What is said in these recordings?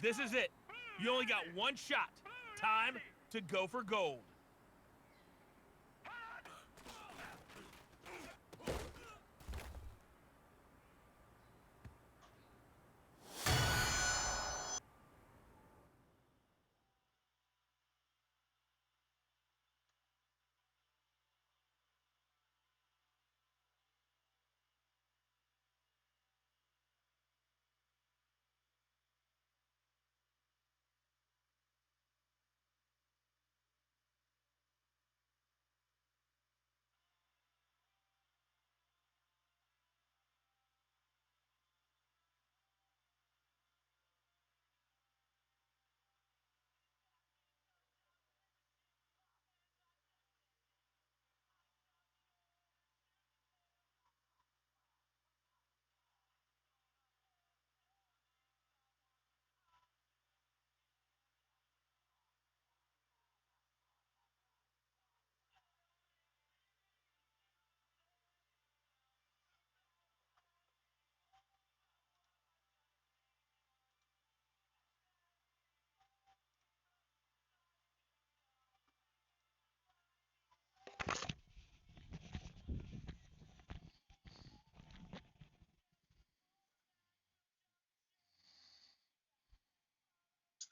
This is it. You only got one shot. Time to go for gold.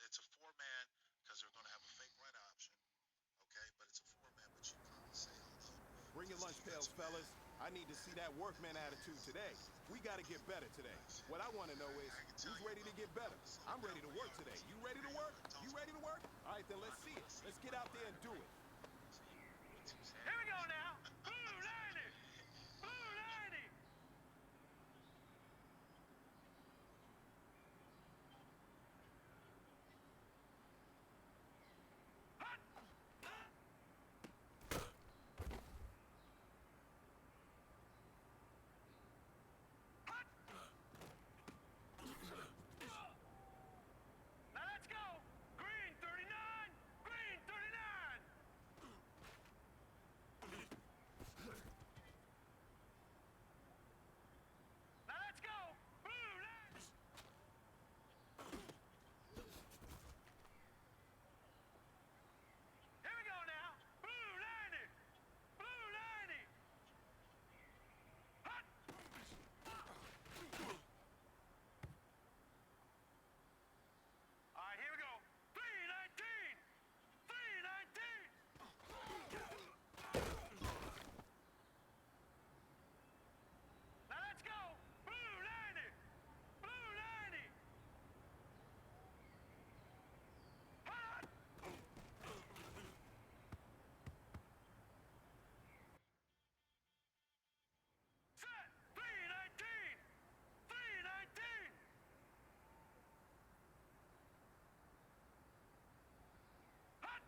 It's a four-man because they're going to have a fake run option. Okay, but it's a four-man, but you come and say hello. Bring your lunch pails, fellas. I need to see that workman attitude today. We got to get better today. What I want to know is, who's ready to get better? I'm ready to work today. You ready to work? You ready to work? All right, then let's see it. Let's get out there and do it. Here we go now. Blue 90. Blue 90. Now let's go. Green 39. Green 39. Now let's go. Blue 90. Here we go now. Blue 90. Blue 90. Hot. All right, here we go. 319. 319. Now let's go. Blue 90. Blue 90. Hot. Set. 319. 319. Hot.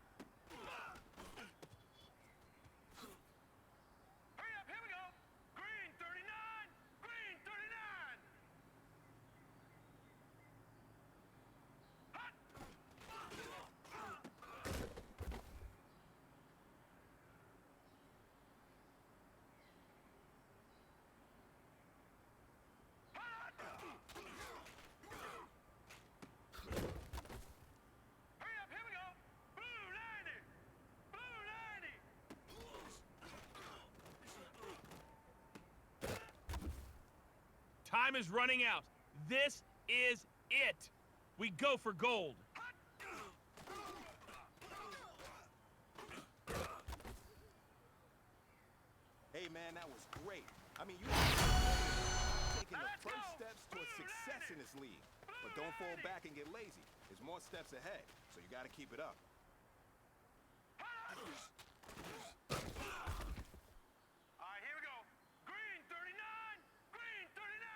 Hurry up, here we go. Green 39. Green 39. Hot. Hot. Hurry up, here we go. Blue 90. Blue 90. Time is running out. This is it. We go for gold. Hey, man, that was great. I mean, you taking the Let's first go. steps towards Blue success 90. in this league. Blue But don't fall 90. back and get lazy. There's more steps ahead, so you got to keep it up. All right, here we go. Green 39. Green 39.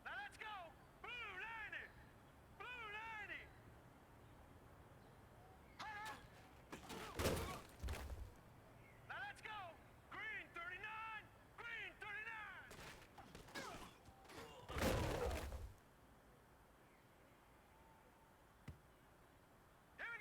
Now let's go. Blue 90. Blue 90. Now let's go. Green 39. Green 39. Here we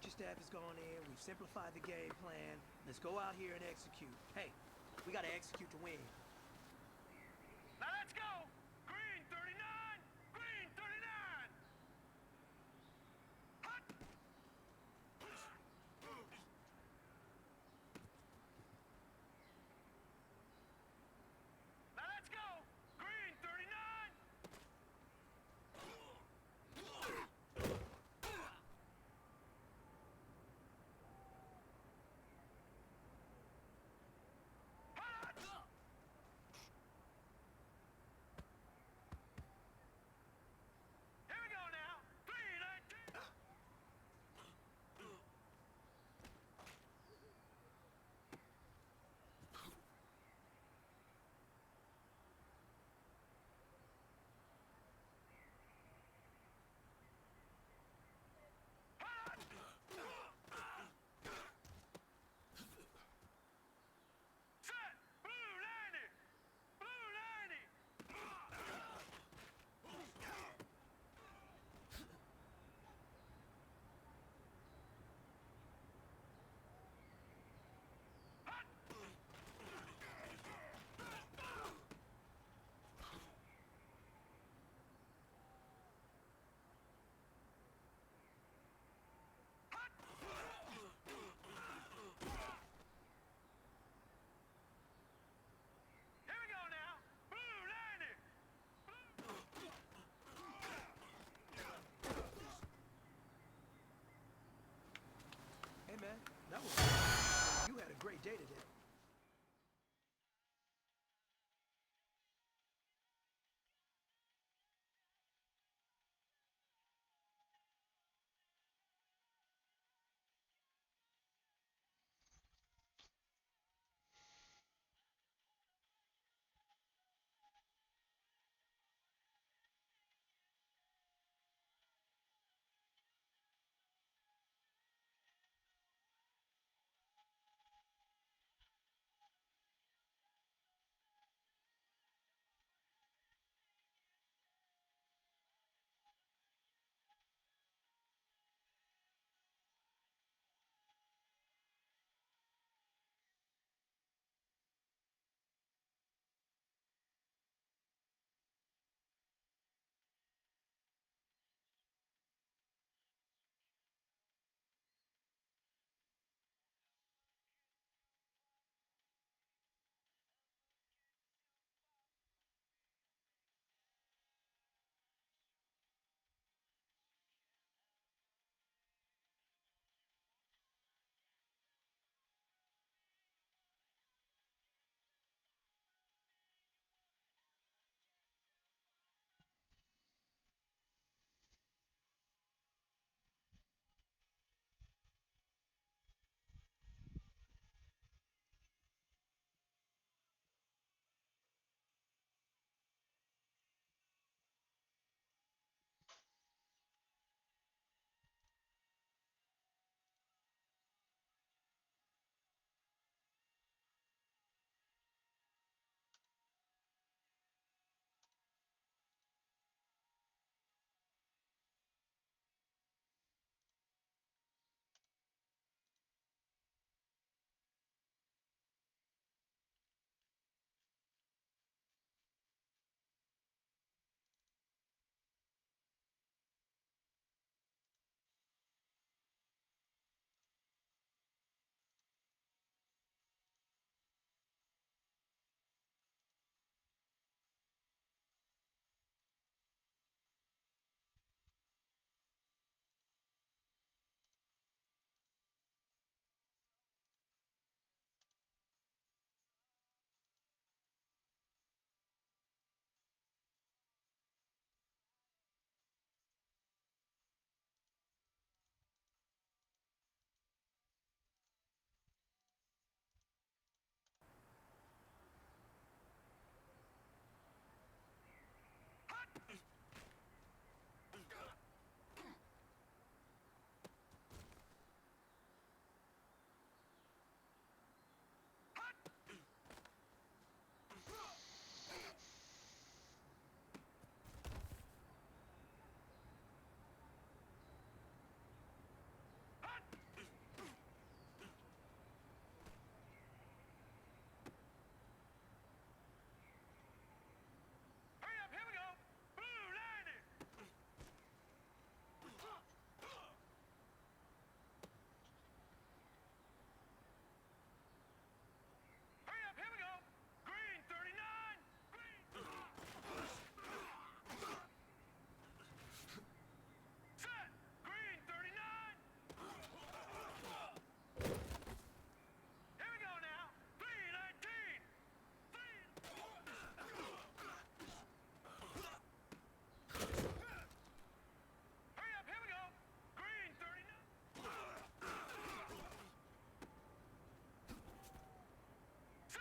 Coaching staff has gone in. We've simplified the game plan. Let's go out here and execute. Hey, we gotta execute to win. Now let's go! Green 39! Green 39! Hut! Now let's go! Green 39! Here we go now! 319! Set! Blue 90! Blue 90! Here we go now! Blue 90! Hey, man, that was... You had a great day today.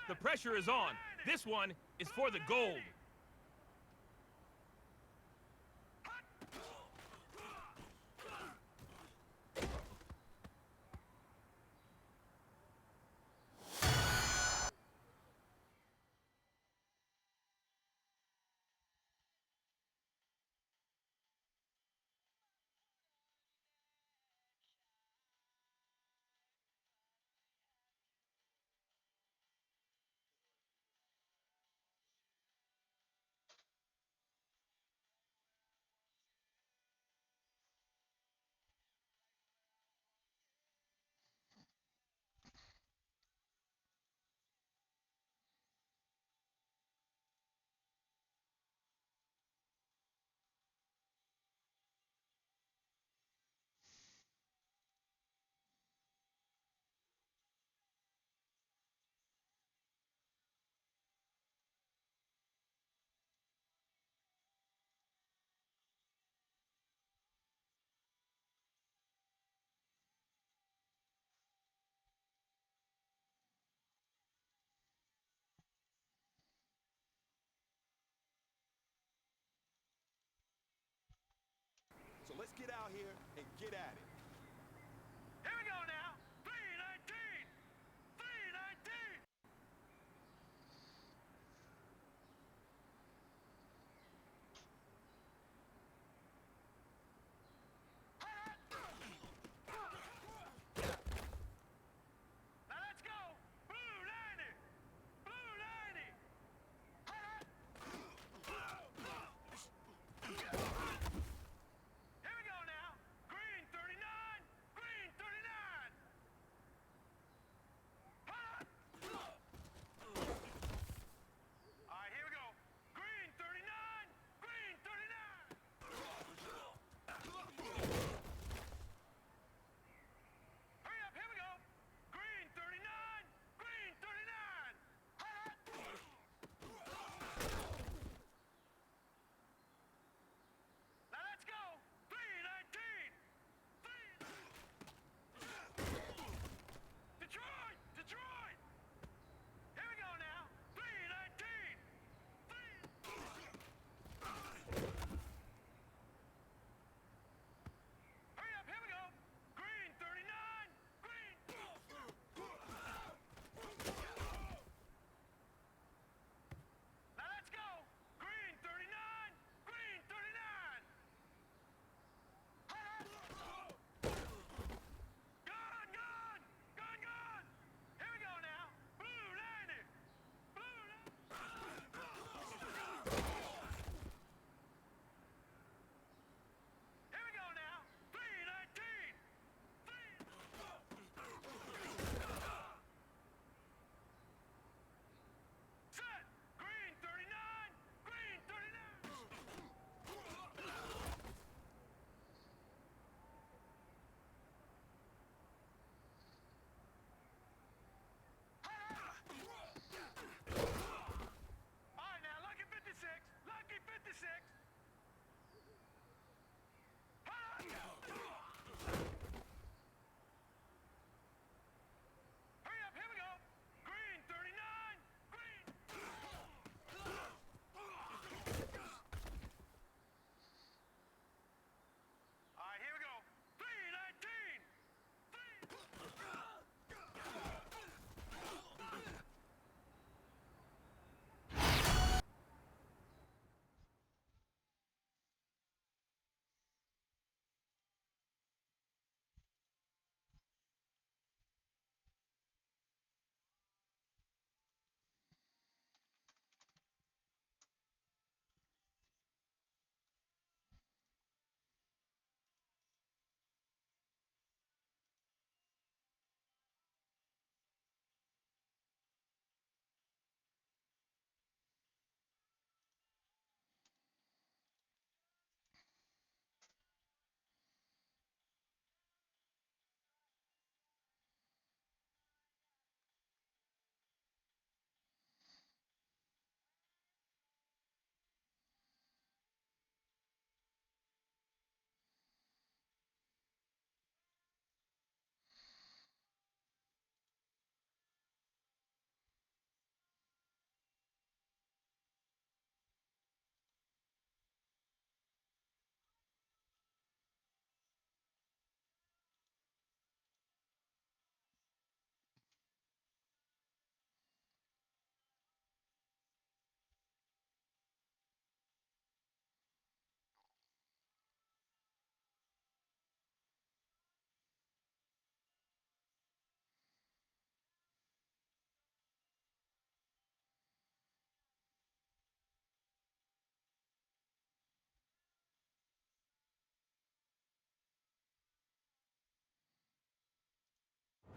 The pressure is on. This one is for the gold.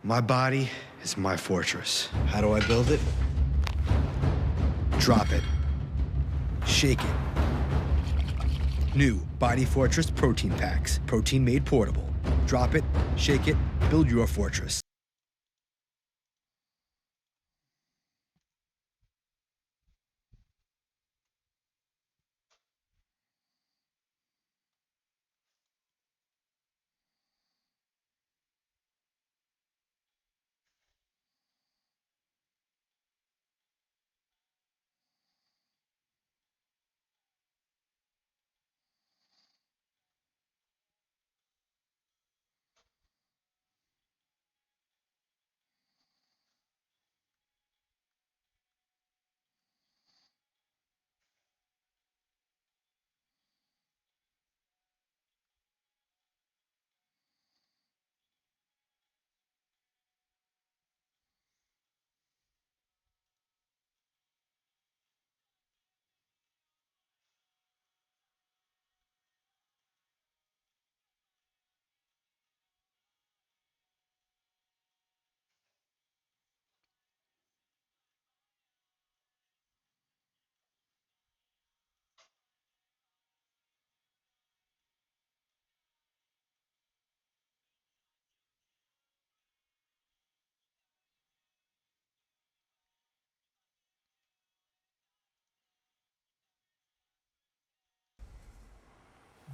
My body is my fortress. How do I build it? Drop it. Shake it. New Body Fortress protein packs. Protein made portable. Drop it, shake it, build your fortress.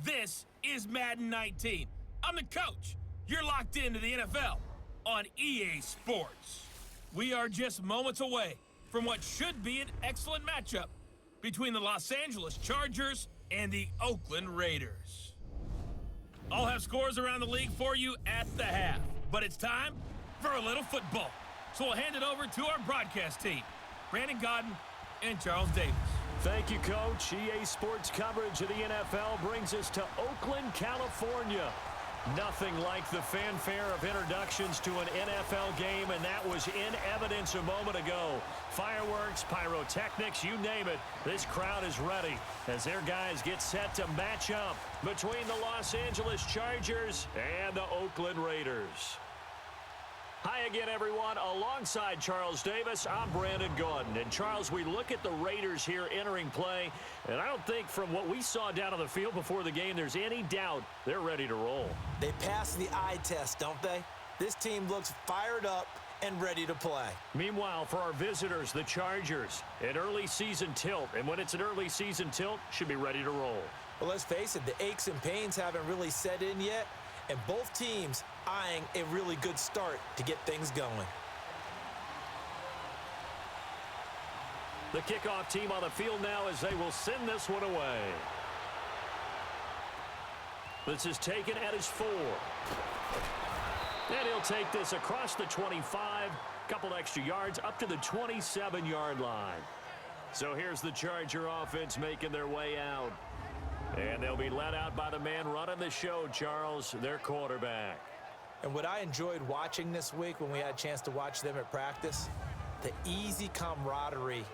This is Madden 19. I'm the coach. You're locked into the NFL on EA Sports. We are just moments away from what should be an excellent matchup between the Los Angeles Chargers and the Oakland Raiders. I'll have scores around the league for you at the half, but it's time for a little football. So we'll hand it over to our broadcast team, Brandon Godden and Charles Davis. Thank you, Coach. EA Sports coverage of the NFL brings us to Oakland, California. Nothing like the fanfare of introductions to an NFL game, and that was in evidence a moment ago. Fireworks, pyrotechnics, you name it. This crowd is ready as their guys get set to match up between the Los Angeles Chargers and the Oakland Raiders. Hi again, everyone. Alongside Charles Davis, I'm Brandon Gaudin. And Charles, we look at the Raiders here entering play, and I don't think from what we saw down on the field before the game, there's any doubt they're ready to roll. They pass the eye test, don't they? This team looks fired up and ready to play. Meanwhile, for our visitors, the Chargers, an early season tilt. And when it's an early season tilt, should be ready to roll. Well, let's face it, the aches and pains haven't really set in yet. And both teams eyeing a really good start to get things going. The kickoff team on the field now as they will send this one away. This is taken at his 4. And he'll take this across the 25, couple extra yards up to the 27-yard line. So here's the Charger offense making their way out. And they'll be led out by the man running the show, Charles, their quarterback. And what I enjoyed watching this week when we had a chance to watch them at practice, the easy camaraderie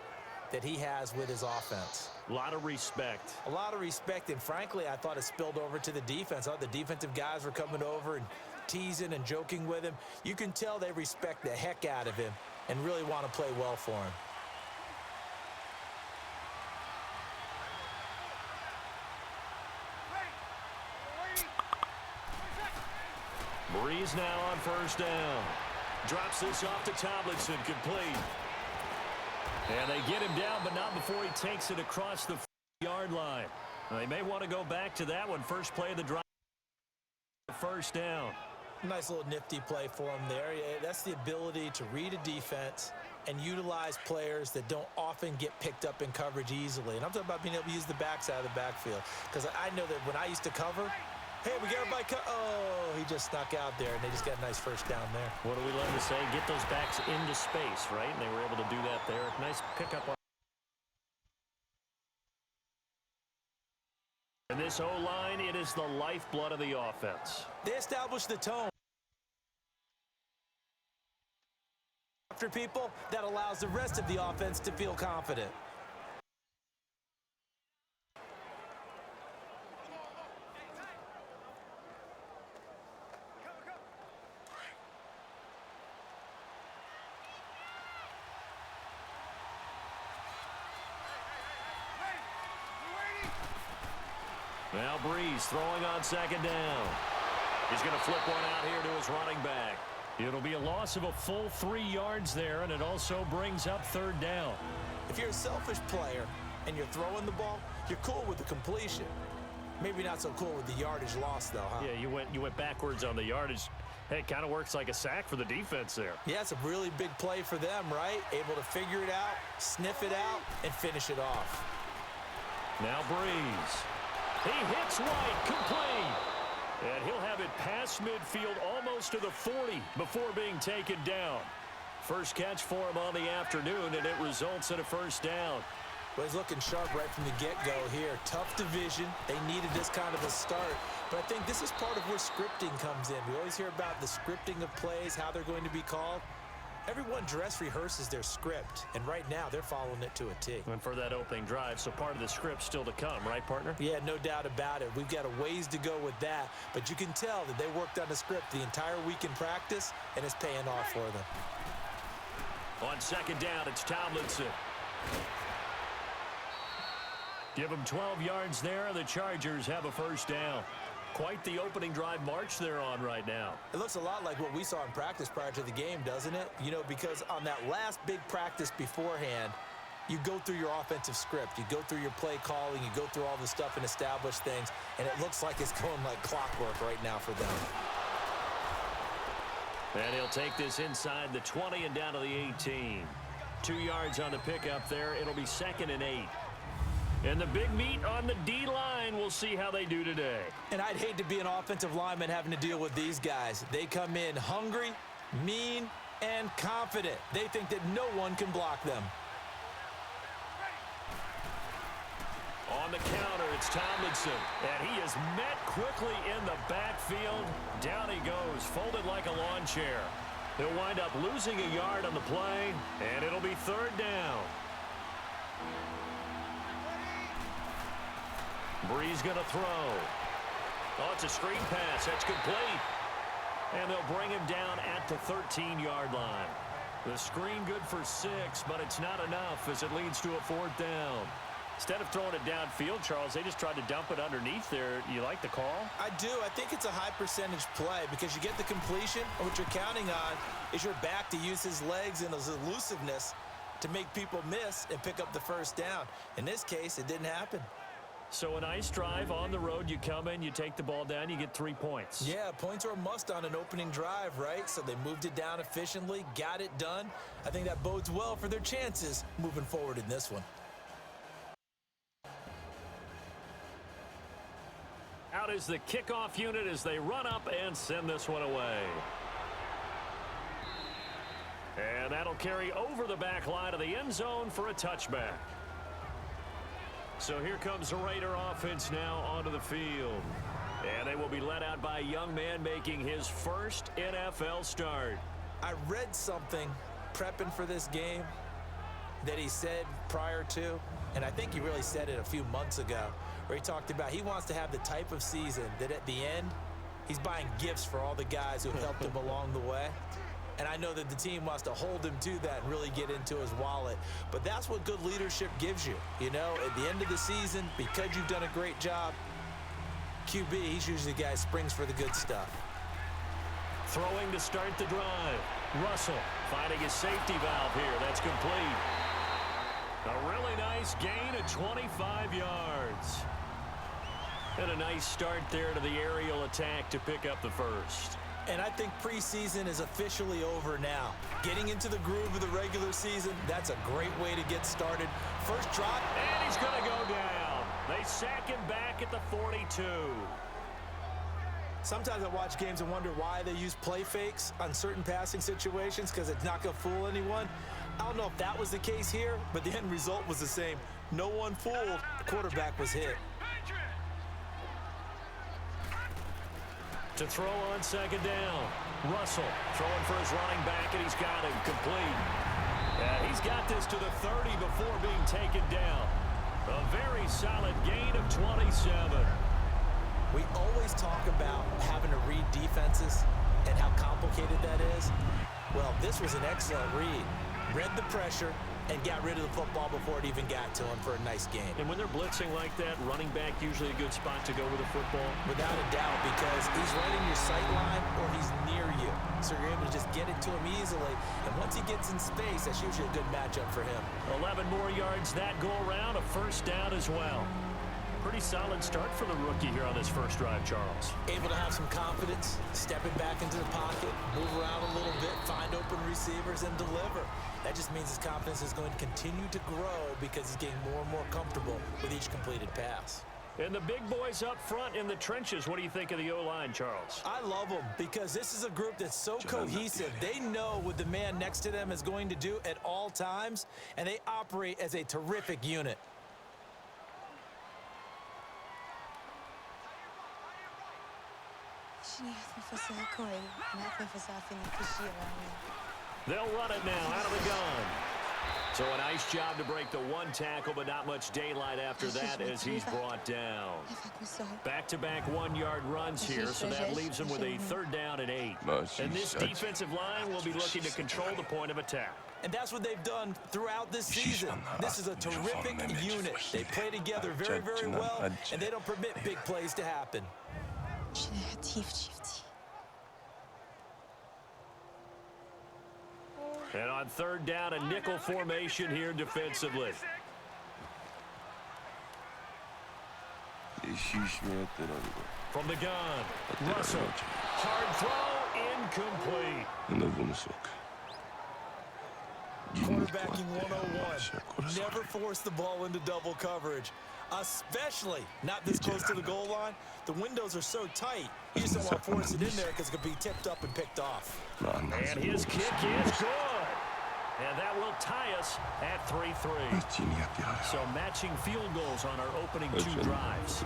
that he has with his offense. A lot of respect. A lot of respect, and frankly, I thought it spilled over to the defense. I thought the defensive guys were coming over and teasing and joking with him. You can tell they respect the heck out of him and really want to play well for him. Breeze now on first down. Drops this off to Tomlinson, complete. And they get him down, but not before he takes it across the yard line. They may want to go back to that one. First play of the drive. First down. Nice little nifty play for him there. That's the ability to read a defense and utilize players that don't often get picked up in coverage easily. And I'm talking about being able to use the backside of the backfield. Because I know that when I used to cover, hey, we got everybody oh, he just snuck out there, and they just got a nice first down there. What do we love to say? Get those backs into space, right? And they were able to do that there. Nice pickup on. And this O-line, it is the lifeblood of the offense. They established the tone. After people, that allows the rest of the offense to feel confident. Now Breeze throwing on second down. He's going to flip one out here to his running back. It'll be a loss of a full 3 yards there, and it also brings up third down. If you're a selfish player and you're throwing the ball, you're cool with the completion. Maybe not so cool with the yardage loss, though, huh? Yeah, you went backwards on the yardage. Hey, it kind of works like a sack for the defense there. Yeah, it's a really big play for them, right? Able to figure it out, sniff it out, and finish it off. Now Breeze. He hits White, complete. And he'll have it past midfield almost to the 40 before being taken down. First catch for him on the afternoon, and it results in a first down. Well, he's looking sharp right from the get-go here. Tough division. They needed this kind of a start. But I think this is part of where scripting comes in. We always hear about the scripting of plays, how they're going to be called. Everyone dress rehearses their script, and right now they're following it to a T. And for that opening drive, so part of the script still to come, right, partner? Yeah, no doubt about it. We've got a ways to go with that, but you can tell that they worked on the script the entire week in practice, and it's paying off for them. On second down, it's Tomlinson. Give them 12 yards there. The Chargers have a first down. Quite the opening drive march they're on right now. It looks a lot like what we saw in practice prior to the game, doesn't it? You know, because on that last big practice beforehand, you go through your offensive script. You go through your play calling. You go through all the stuff and establish things. And it looks like it's going like clockwork right now for them. And he'll take this inside the 20 and down to the 18. 2 yards on the pickup there. It'll be 2nd and 8. And the big meat on the D-line, we'll see how they do today. And I'd hate to be an offensive lineman having to deal with these guys. They come in hungry, mean, and confident. They think that no one can block them. On the counter, it's Tomlinson. And he is met quickly in the backfield. Down he goes, folded like a lawn chair. He'll wind up losing a yard on the play, and it'll be third down. Breeze going to throw. Oh, it's a screen pass. That's complete. And they'll bring him down at the 13-yard line. The screen good for 6, but it's not enough as it leads to a fourth down. Instead of throwing it downfield, Charles, they just tried to dump it underneath there. You like the call? I do. I think it's a high percentage play because you get the completion, and what you're counting on is your back to use his legs and his elusiveness to make people miss and pick up the first down. In this case, it didn't happen. So a nice drive on the road. You come in, you take the ball down, you get 3 points. Yeah, points are a must on an opening drive, right? So they moved it down efficiently, got it done. I think that bodes well for their chances moving forward in this one. Out is the kickoff unit as they run up and send this one away. And that'll carry over the back line of the end zone for a touchback. So here comes the Raider offense now onto the field. And they will be led out by a young man making his first NFL start. I read something prepping for this game that he said prior to, and I think he really said it a few months ago, where he talked about he wants to have the type of season that at the end, he's buying gifts for all the guys who helped him along the way. And I know that the team wants to hold him to that and really get into his wallet. But that's what good leadership gives you. You know, at the end of the season, because you've done a great job, QB, he's usually the guy who springs for the good stuff. Throwing to start the drive. Russell finding his safety valve here. That's complete. A really nice gain of 25 yards. And a nice start there to the aerial attack to pick up the first. And I think preseason is officially over now. Getting into the groove of the regular season, that's a great way to get started. First drop. And he's going to go down. They sack him back at the 42. Sometimes I watch games and wonder why they use play fakes on certain passing situations because it's not going to fool anyone. I don't know if that was the case here, but the end result was the same. No one fooled. The quarterback was hit. To throw on second down. Russell throwing for his running back, and he's got him complete. And he's got this to the 30 before being taken down. A very solid gain of 27. We always talk about having to read defenses and how complicated that is. Well, this was an excellent read. Read the pressure, and got rid of the football before it even got to him for a nice game. And when they're blitzing like that, running back usually a good spot to go with the football? Without a doubt, because he's right in your sight line or he's near you. So you're able to just get it to him easily. And once he gets in space, that's usually a good matchup for him. 11 more yards that go around, a first down as well. Pretty solid start for the rookie here on this first drive, Charles. Able to have some confidence, stepping back into the pocket, move around a little bit, find open receivers, and deliver. That just means his confidence is going to continue to grow because he's getting more and more comfortable with each completed pass. And the big boys up front in the trenches, what do you think of the O-line, Charles? I love them because this is a group that's so cohesive. They know what the man next to them is going to do at all times, and they operate as a terrific unit. They'll run it now out of the gun. So a nice job to break the one tackle, but not much daylight after that as he's brought down. Back-to-back one-yard runs here, so that leaves him with a third down and 8. And this defensive line will be looking to control the point of attack. And that's what they've done throughout this season. This is a terrific unit. They play together very, very well, and they don't permit big plays to happen. And on third down, a nickel formation here defensively. From the gun, Russell. Hard throw, incomplete. Quarterbacking 101. Never force the ball into double coverage, especially not this close to the goal line. The windows are so tight, you just don't want to force it in there because it could be tipped up and picked off. And his kick is good. And that will tie us at 3-3. So matching field goals on our opening 2 drives.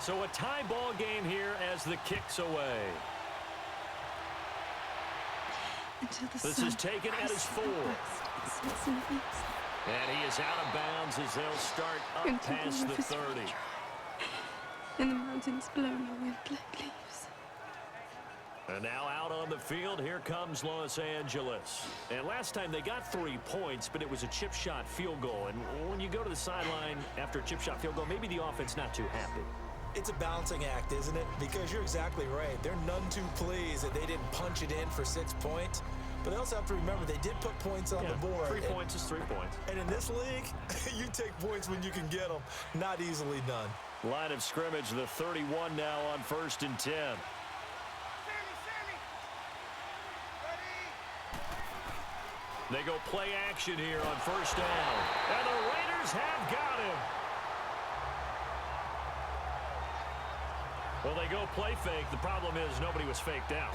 So a tie ball game here as the kick's away. This is taken at his 4. And he is out of bounds as they'll start up past the 30. And the mountains blown away with black leaves. And now out on the field, here comes Los Angeles. And last time they got 3 points, but it was a chip shot field goal. And when you go to the sideline after a chip shot field goal, maybe the offense not too happy. It's a balancing act, isn't it? Because you're exactly right. They're none too pleased that they didn't punch it in for 6 points. But they also have to remember they did put points on the board. 3 points is 3 points. And in this league, you take points when you can get them. Not easily done. Line of scrimmage, the 31 now on 1st and 10. They go play action here on 1st down. And the Raiders have got him. Well, they go play fake. The problem is nobody was faked out.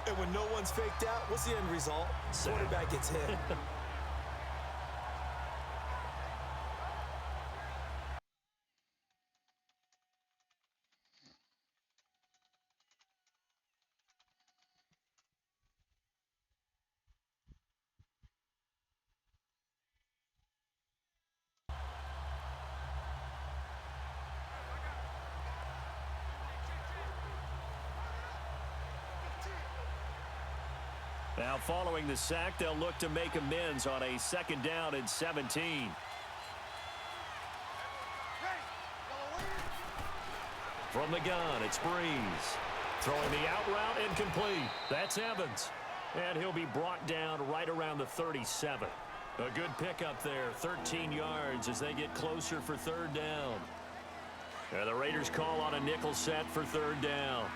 And when no one's faked out, what's the end result? Quarterback gets hit. Now following the sack, they'll look to make amends on a 2nd down and 17. From the gun, it's Breeze. Throwing the out route incomplete. That's Evans. And he'll be brought down right around the 37. A good pickup there, 13 yards as they get closer for 3rd down. And the Raiders call on a nickel set for 3rd down.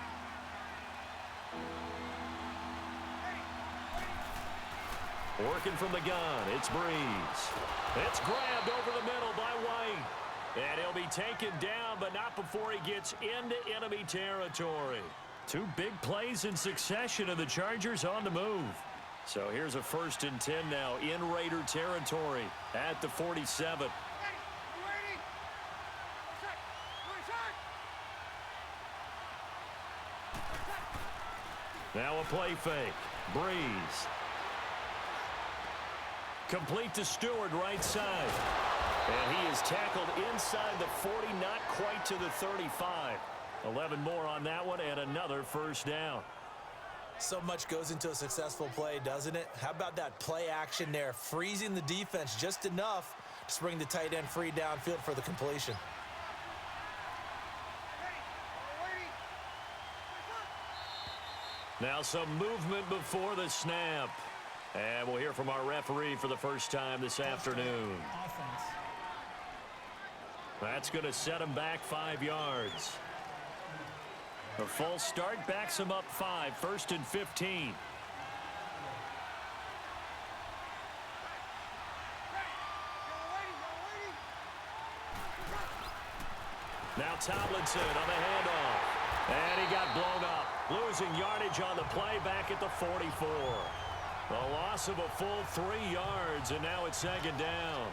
Working from the gun, it's Breeze. It's grabbed over the middle by White. And he'll be taken down, but not before he gets into enemy territory. 2 big plays in succession, and the Chargers on the move. So here's a 1st and 10 now in Raider territory at the 47. Now a play fake. Breeze. Complete to Stewart, right side. And he is tackled inside the 40, not quite to the 35. 11 more on that one, and another first down. So much goes into a successful play, doesn't it? How about that play action there, freezing the defense just enough to bring the tight end free downfield for the completion. Now some movement before the snap. And we'll hear from our referee for the first time this afternoon. That's going to set him back 5 yards. A false start backs him up 5, 1st and 15. Now Tomlinson on the handoff. And he got blown up. Losing yardage on the play back at the 44. A loss of a full 3 yards, and now it's 2nd down.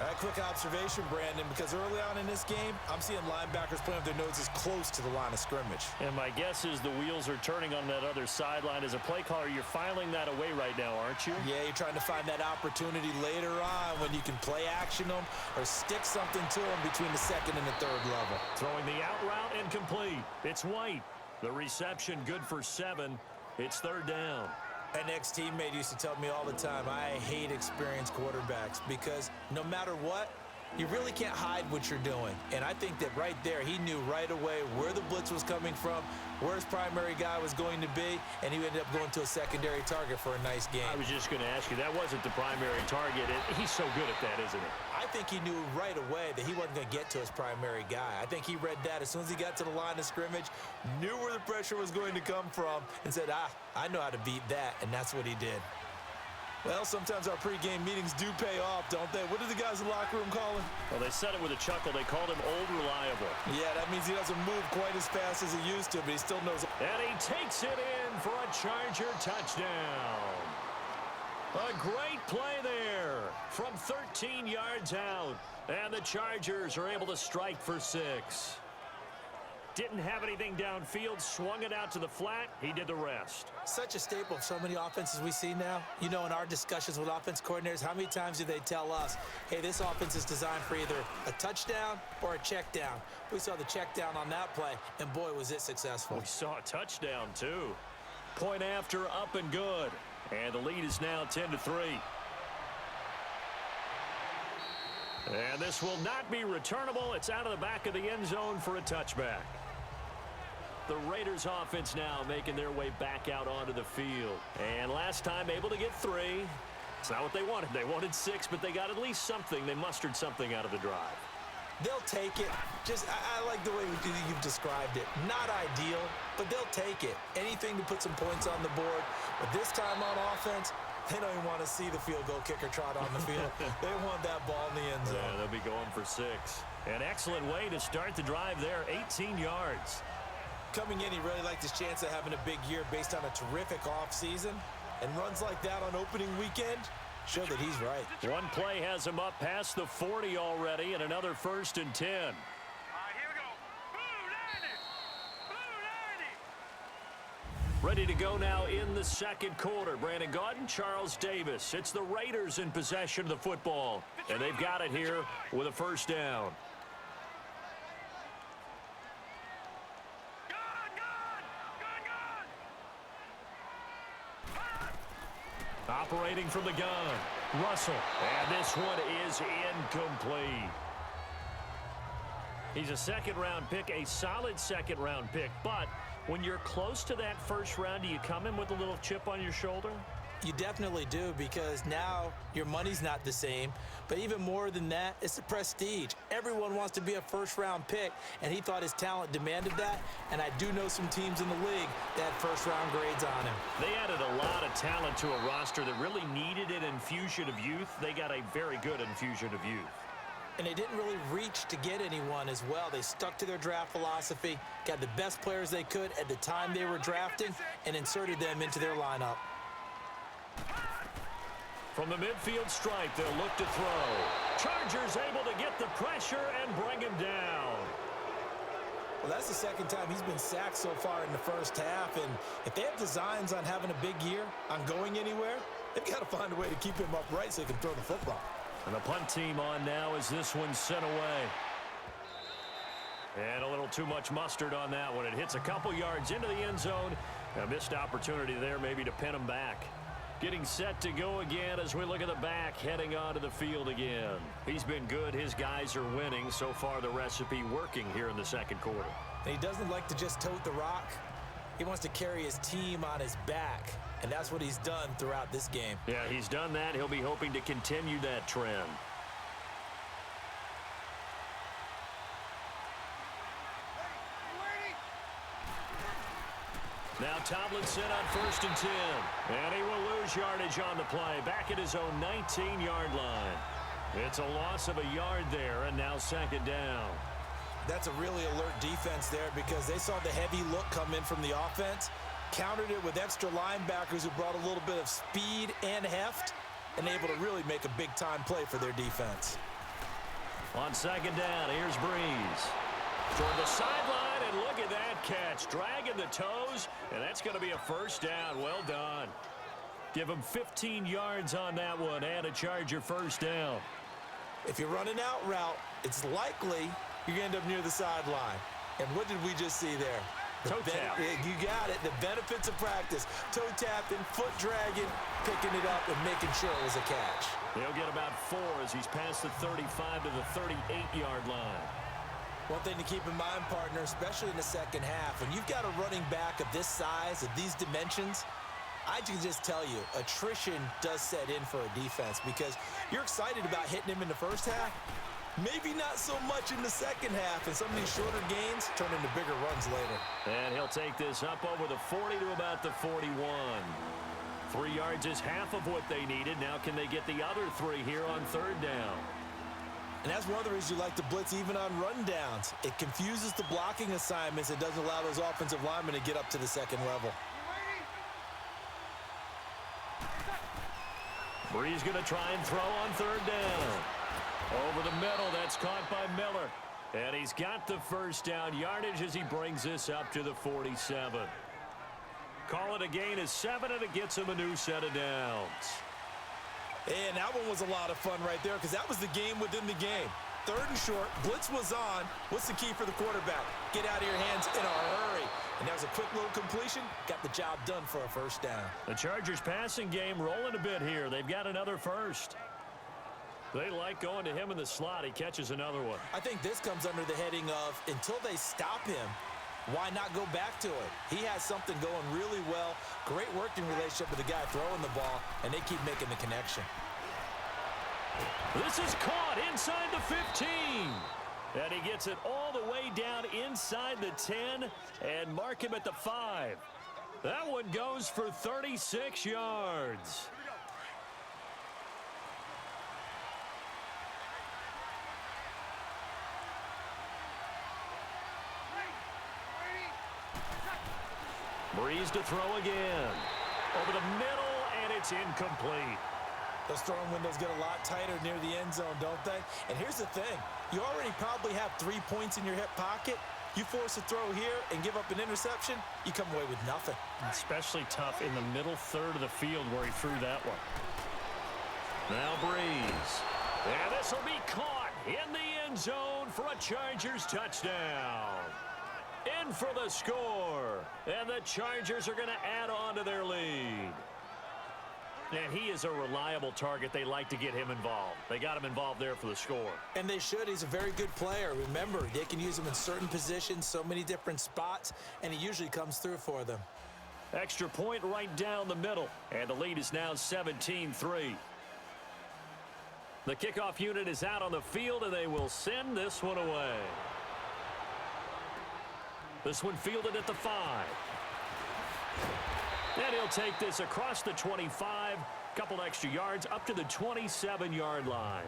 A quick observation, Brandon, because early on in this game, I'm seeing linebackers playing with their noses close to the line of scrimmage. And my guess is the wheels are turning on that other sideline. As a play caller, you're filing that away right now, aren't you? Yeah, you're trying to find that opportunity later on when you can play action them or stick something to them between the 2nd and the 3rd level. Throwing the out route incomplete. It's White. The reception good for 7. It's 3rd down. An ex-teammate used to tell me all the time, I hate experienced quarterbacks because no matter what, you really can't hide what you're doing. And I think that right there, he knew right away where the blitz was coming from, where his primary guy was going to be, and he ended up going to a secondary target for a nice game. I was just going to ask you, that wasn't the primary target. He's so good at that, isn't he? I think he knew right away that he wasn't going to get to his primary guy. I think he read that as soon as he got to the line of scrimmage, knew where the pressure was going to come from, and said, I know how to beat that, and that's what he did. Well, sometimes our pregame meetings do pay off, don't they? What do the guys in the locker room call him? Well, they said it with a chuckle. They called him Old Reliable. Yeah, that means he doesn't move quite as fast as he used to, but he still knows. And he takes it in for a Charger touchdown. A great play there from 13 yards out. And the Chargers are able to strike for 6. Didn't have anything downfield, swung it out to the flat. He did the rest. Such a staple of so many offenses we see now. You know, in our discussions with offense coordinators, how many times do they tell us, hey, this offense is designed for either a touchdown or a check down. We saw the check down on that play, and boy, was it successful. We saw a touchdown, too. Point after, up and good. And the lead is now 10-3. And this will not be returnable. It's out of the back of the end zone for a touchback. The Raiders offense now making their way back out onto the field. And last time able to get 3. It's not what they wanted. They wanted 6, but they got at least something. They mustered something out of the drive. They'll take it. I like the way you've described it. Not ideal, but they'll take it. Anything to put some points on the board. But this time on offense, they don't even want to see the field goal kicker trot on the field. They want that ball in the end zone. Yeah, they'll be going for 6. An excellent way to start the drive there, 18 yards. Coming in, he really liked his chance of having a big year based on a terrific offseason. And runs like that on opening weekend show that he's right. One play has him up past the 40 already, and another 1st and 10. All right, here we go. Blue 90. Ready to go now in the 2nd quarter. Brandon Gaudin, Charles Davis. It's the Raiders in possession of the football, and they've got it here with a 1st down. Operating from the gun, Russell. And this one is incomplete. He's a 2nd-round pick, a solid 2nd-round pick. But when you're close to that 1st round, do you come in with a little chip on your shoulder? You definitely do, because now your money's not the same. But even more than that, it's the prestige. Everyone wants to be a 1st-round pick, and he thought his talent demanded that. And I do know some teams in the league that had 1st-round grades on him. They added a lot of talent to a roster that really needed an infusion of youth. They got a very good infusion of youth. And they didn't really reach to get anyone as well. They stuck to their draft philosophy, got the best players they could at the time they were drafting, and inserted them into their lineup. From the midfield stripe, they'll look to throw. Chargers able to get the pressure and bring him down. Well, that's the second time he's been sacked so far in the first half, and if they have designs on having a big year, on going anywhere, they've got to find a way to keep him upright so he can throw the football. And the punt team on now as this one's sent away. And a little too much mustard on that one. It hits a couple yards into the end zone. A missed opportunity there maybe to pin him back. Getting set to go again as we look at the back, heading onto the field again. He's been good. His guys are winning. So far, the recipe working here in the second quarter. And he doesn't like to just tote the rock. He wants to carry his team on his back, and that's what he's done throughout this game. Yeah, he's done that. He'll be hoping to continue that trend. Now Tomlinson on 1st and 10. And he will lose yardage on the play. Back at his own 19-yard line. It's a loss of a yard there, and now 2nd down. That's a really alert defense there because they saw the heavy look come in from the offense, countered it with extra linebackers who brought a little bit of speed and heft, and able to really make a big-time play for their defense. On 2nd down, here's Breeze. Toward the sideline, and look at that catch. Dragging the toes, and that's going to be a 1st down. Well done. Give him 15 yards on that one and a Charger 1st down. If you're running out route, it's likely you're going to end up near the sideline. And what did we just see there? Toe tap. You got it. The benefits of practice. Toe tapping, foot dragging, picking it up, and making sure it was a catch. He'll get about 4 as he's past the 35 to the 38-yard line. One thing to keep in mind, partner, especially in the second half, when you've got a running back of this size, of these dimensions, I can just tell you, attrition does set in for a defense because you're excited about hitting him in the first half, maybe not so much in the second half, and some of these shorter gains turn into bigger runs later. And he'll take this up over the 40 to about the 41. 3 yards is half of what they needed. Now can they get the other 3 here on 3rd down? And that's one of the reasons you like to blitz even on rundowns. It confuses the blocking assignments. It doesn't allow those offensive linemen to get up to the second level. Breeze going to try and throw on 3rd down. Over the middle, that's caught by Miller. And he's got the 1st down yardage as he brings this up to the 47. Call it a gain of 7, and it gets him a new set of downs. And that one was a lot of fun right there because that was the game within the game. 3rd and short, blitz was on. What's the key for the quarterback? Get out of your hands in a hurry. And that was a quick little completion. Got the job done for a 1st down. The Chargers passing game rolling a bit here. They've got another 1st. They like going to him in the slot. He catches another one. I think this comes under the heading of until they stop him, why not go back to it? He has something going really well. Great working relationship with the guy throwing the ball, and they keep making the connection. This is caught inside the 15. And he gets it all the way down inside the 10 and mark him at the 5. That one goes for 36 yards. Breeze to throw again. Over the middle, and it's incomplete. Those throwing windows get a lot tighter near the end zone, don't they? And here's the thing. You already probably have 3 points in your hip pocket. You force a throw here and give up an interception, you come away with nothing. Especially tough in the middle 3rd of the field where he threw that one. Now Breeze. And this will be caught in the end zone for a Chargers touchdown. In for the score. And the Chargers are going to add on to their lead. And he is a reliable target. They like to get him involved. They got him involved there for the score. And they should. He's a very good player. Remember, they can use him in certain positions, so many different spots, and he usually comes through for them. Extra point right down the middle. And the lead is now 17-3. The kickoff unit is out on the field, and they will send this one away. This one fielded at the 5. And he'll take this across the 25, couple extra yards up to the 27-yard line.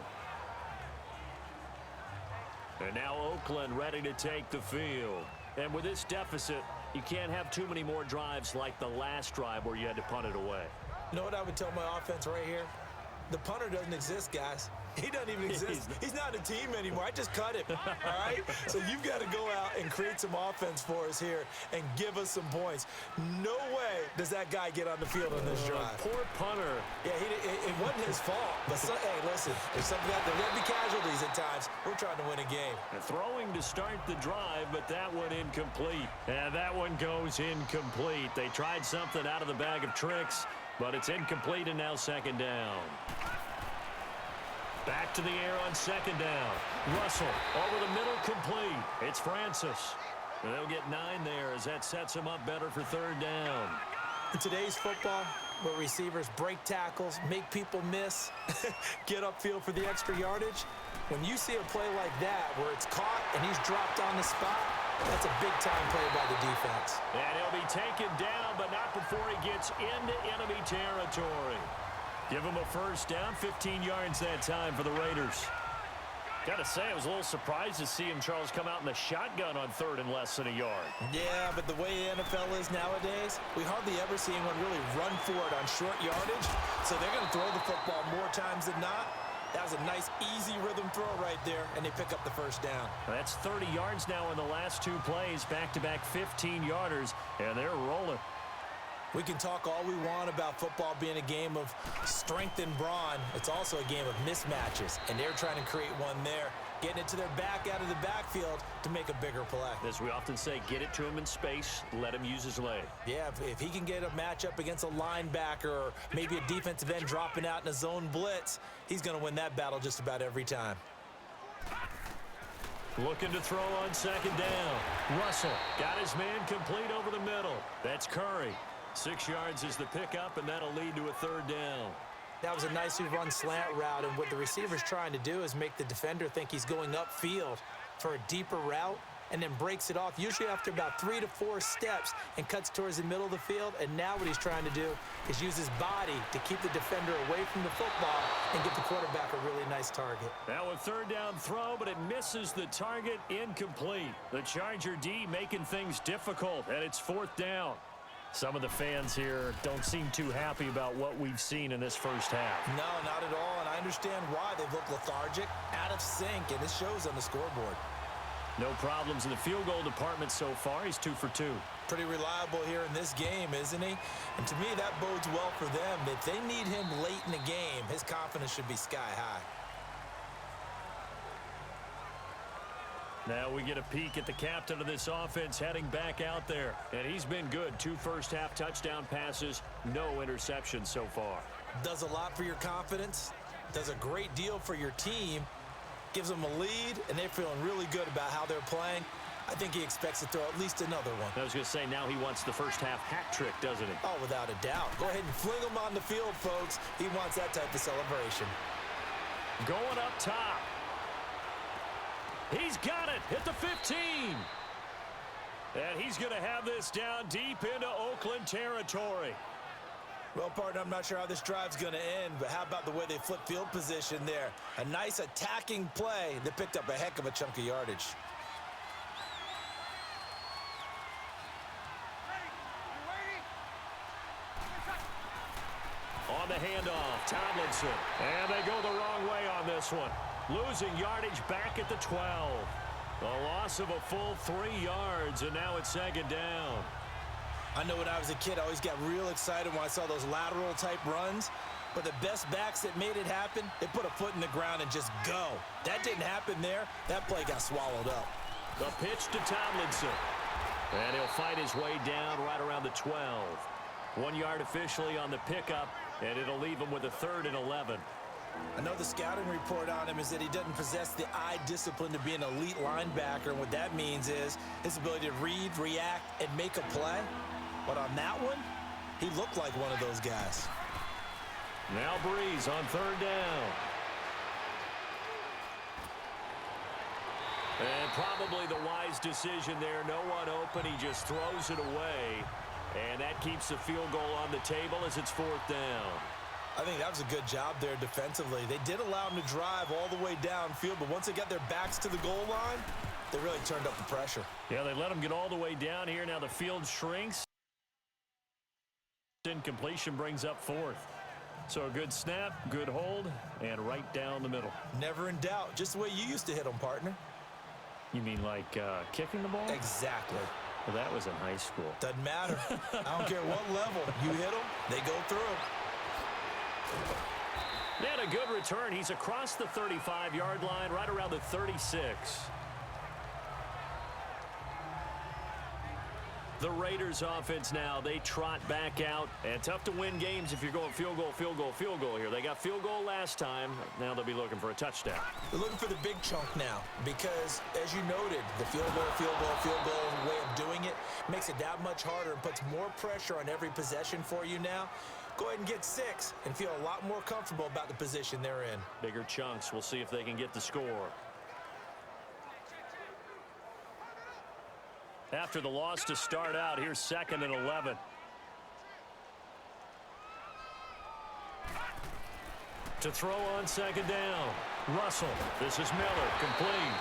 And now Oakland ready to take the field. And with this deficit, you can't have too many more drives like the last drive where you had to punt it away. You know what I would tell my offense right here? The punter doesn't exist, guys. He doesn't even exist. He's not a team anymore. I just cut him, all right? So you've got to go out and create some offense for us here and give us some points. No way does that guy get on the field on this drive. Poor punter. Yeah, it wasn't his fault. But, hey, listen, there's something out there. There'll be casualties at times. We're trying to win a game. And throwing to start the drive, but that one incomplete. And that one goes incomplete. They tried something out of the bag of tricks, but it's incomplete, and now second down. Back to the air on second down. Russell over the middle, complete. It's Francis. And they'll get 9 there as that sets him up better for third down. In today's football, where receivers break tackles, make people miss, get upfield for the extra yardage, when you see a play like that where it's caught and he's dropped on the spot, that's a big-time play by the defense. And he'll be taken down, but not before he gets into enemy territory. Give him a first down, 15 yards that time for the Raiders. Got to say, I was a little surprised to see him, Charles, come out in the shotgun on third and less than a yard. Yeah, but the way the NFL is nowadays, we hardly ever see anyone really run for it on short yardage. So they're going to throw the football more times than not. That was a nice, easy rhythm throw right there, and they pick up the first down. That's 30 yards now in the last 2 plays, back-to-back 15-yarders, and they're rolling. We can talk all we want about football being a game of strength and brawn. It's also a game of mismatches, and they're trying to create one there, getting it to their back out of the backfield to make a bigger play. As we often say, get it to him in space, let him use his leg. Yeah, if he can get a matchup against a linebacker or maybe a defensive end dropping out in a zone blitz, he's going to win that battle just about every time. Looking to throw on second down. Russell got his man complete over the middle. That's Curry. 6 yards is the pickup, and that'll lead to a third down. That was a nicely run slant route, and what the receiver's trying to do is make the defender think he's going upfield for a deeper route and then breaks it off, usually after about 3 to 4 steps, and cuts towards the middle of the field. And now what he's trying to do is use his body to keep the defender away from the football and get the quarterback a really nice target. Now a third down throw, but it misses the target, incomplete. The Charger D making things difficult, and it's fourth down. Some of the fans here don't seem too happy about what we've seen in this first half. No, not at all, and I understand why. They've looked lethargic, out of sync, and this shows on the scoreboard. No problems in the field goal department so far. He's 2 for 2. Pretty reliable here in this game, isn't he? And to me, that bodes well for them. If they need him late in the game, his confidence should be sky high. Now we get a peek at the captain of this offense heading back out there. And he's been good. 2 first-half touchdown passes, no interceptions so far. Does a lot for your confidence. Does a great deal for your team. Gives them a lead, and they're feeling really good about how they're playing. I think he expects to throw at least another one. I was going to say, now he wants the first-half hat trick, doesn't he? Oh, without a doubt. Go ahead and fling him on the field, folks. He wants that type of celebration. Going up top. He's got it at the 15. And he's going to have this down deep into Oakland territory. Well, partner, I'm not sure how this drive's going to end, but how about the way they flip field position there? A nice attacking play that picked up a heck of a chunk of yardage. On the handoff, Tomlinson. And they go the wrong way on this one. Losing yardage back at the 12. A loss of a full 3 yards, and now it's second down. I know when I was a kid, I always got real excited when I saw those lateral-type runs. But the best backs that made it happen, they put a foot in the ground and just go. That didn't happen there. That play got swallowed up. The pitch to Tomlinson. And he'll fight his way down right around the 12. 1 yard officially on the pickup, and it'll leave him with a 3rd and 11. I know the scouting report on him is that he doesn't possess the eye discipline to be an elite linebacker. And what that means is his ability to read, react, and make a play. But on that one, he looked like one of those guys. Now Breeze on 3rd down. And probably the wise decision there. No one open. He just throws it away. And that keeps the field goal on the table as it's 4th down. I think that was a good job there defensively. They did allow him to drive all the way downfield, but once they got their backs to the goal line, they really turned up the pressure. Yeah, they let him get all the way down here. Now the field shrinks. Incompletion brings up 4th. So a good snap, good hold, and right down the middle. Never in doubt. Just the way you used to hit them, partner. You mean like kicking the ball? Exactly. Well, that was in high school. Doesn't matter. I don't care what level. You hit them, they go through. And a good return. He's across the 35-yard line, right around the 36. The Raiders offense now, they trot back out. And tough to win games if you're going field goal, field goal, field goal here. They got field goal last time. Now they'll be looking for a touchdown. They're looking for the big chunk now because, as you noted, the field goal way of doing it makes it that much harder and puts more pressure on every possession for you now. Go ahead and get 6 and feel a lot more comfortable about the position they're in. Bigger chunks. We'll see if they can get the score. After the loss to start out, here's 2nd and 11. To throw on 2nd down. Russell. This is Miller. Complete.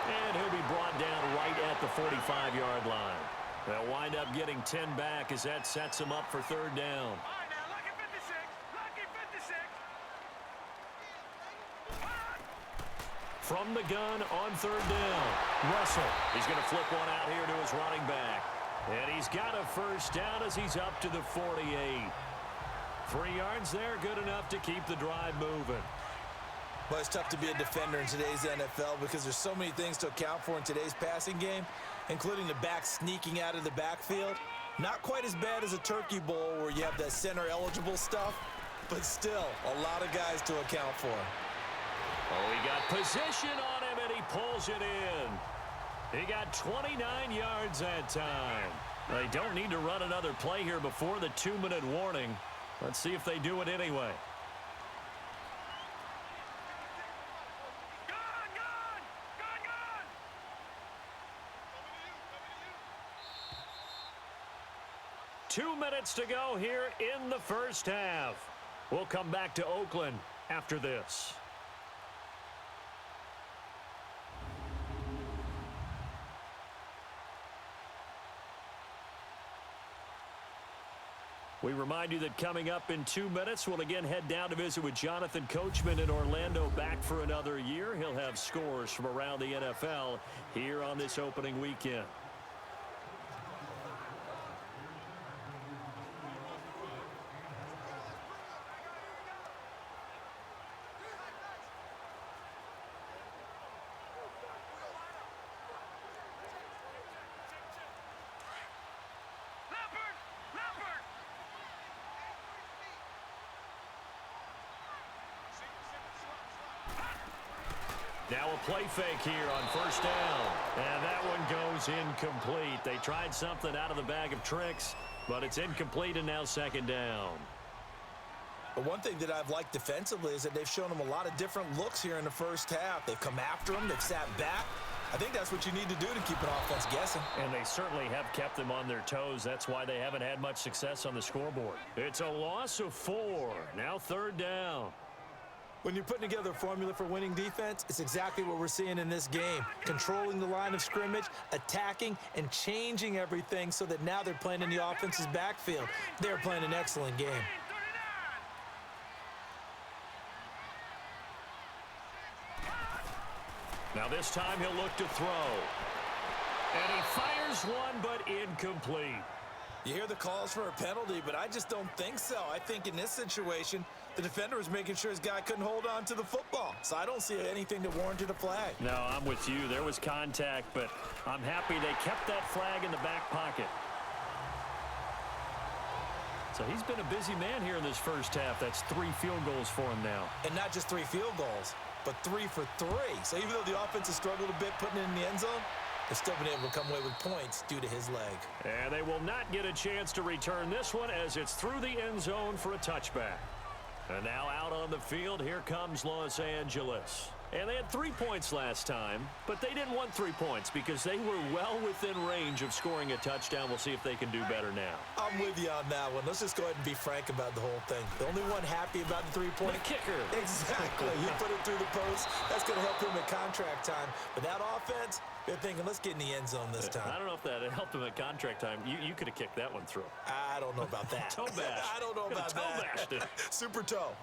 And he'll be brought down right at the 45-yard line. They'll wind up getting 10 back as that sets them up for 3rd down. From the gun on 3rd down. Russell. He's going to flip one out here to his running back. And he's got a 1st down as he's up to the 48. 3 yards there, good enough to keep the drive moving. Well, it's tough to be a defender in today's NFL because there's so many things to account for in today's passing game, including the back sneaking out of the backfield. Not quite as bad as a turkey bowl where you have that center-eligible stuff, but still a lot of guys to account for. Oh, he got position on him, and he pulls it in. He got 29 yards that time. They don't need to run another play here before the 2-minute warning. Let's see if they do it anyway. Two minutes to go here in the first half. We'll come back to Oakland after this. We remind you that coming up in 2 minutes, we'll again head down to visit with Jonathan Coachman in Orlando, back for another year. He'll have scores from around the NFL here on this opening weekend. Now a play fake here on 1st down. And that one goes incomplete. They tried something out of the bag of tricks, but it's incomplete and now 2nd down. But one thing that I've liked defensively is that they've shown them a lot of different looks here in the first half. They've come after them. They've sat back. I think that's what you need to do to keep an offense guessing. And they certainly have kept them on their toes. That's why they haven't had much success on the scoreboard. It's a loss of 4. Now 3rd down. When you're putting together a formula for winning defense, it's exactly what we're seeing in this game. Controlling the line of scrimmage, attacking, and changing everything so that now they're playing in the offense's backfield. They're playing an excellent game. Now this time he'll look to throw. And he fires one, but incomplete. You hear the calls for a penalty, but I just don't think so. I think in this situation, the defender was making sure his guy couldn't hold on to the football. So I don't see anything that warranted a flag. No, I'm with you. There was contact, but I'm happy they kept that flag in the back pocket. So he's been a busy man here in this first half. That's 3 field goals for him now. And not just 3 field goals, but 3 for 3. So even though the offense has struggled a bit putting it in the end zone, they've still been able to come away with points due to his leg. And they will not get a chance to return this one as it's through the end zone for a touchback. And now out on the field, here comes Los Angeles. And they had 3 points last time, but they didn't want 3 points because they were well within range of scoring a touchdown. We'll see if they can do better now. I'm with you on that one. Let's just go ahead and be frank about the whole thing. The only one happy about the three-point kicker. Exactly. You put it through the post. That's going to help him at contract time. But that offense, they're thinking, let's get in the end zone this time. I don't know if that helped him at contract time. You could have kicked that one through. I don't know about that. Toe bash. I don't know about that. Toe bashed it. Super toe.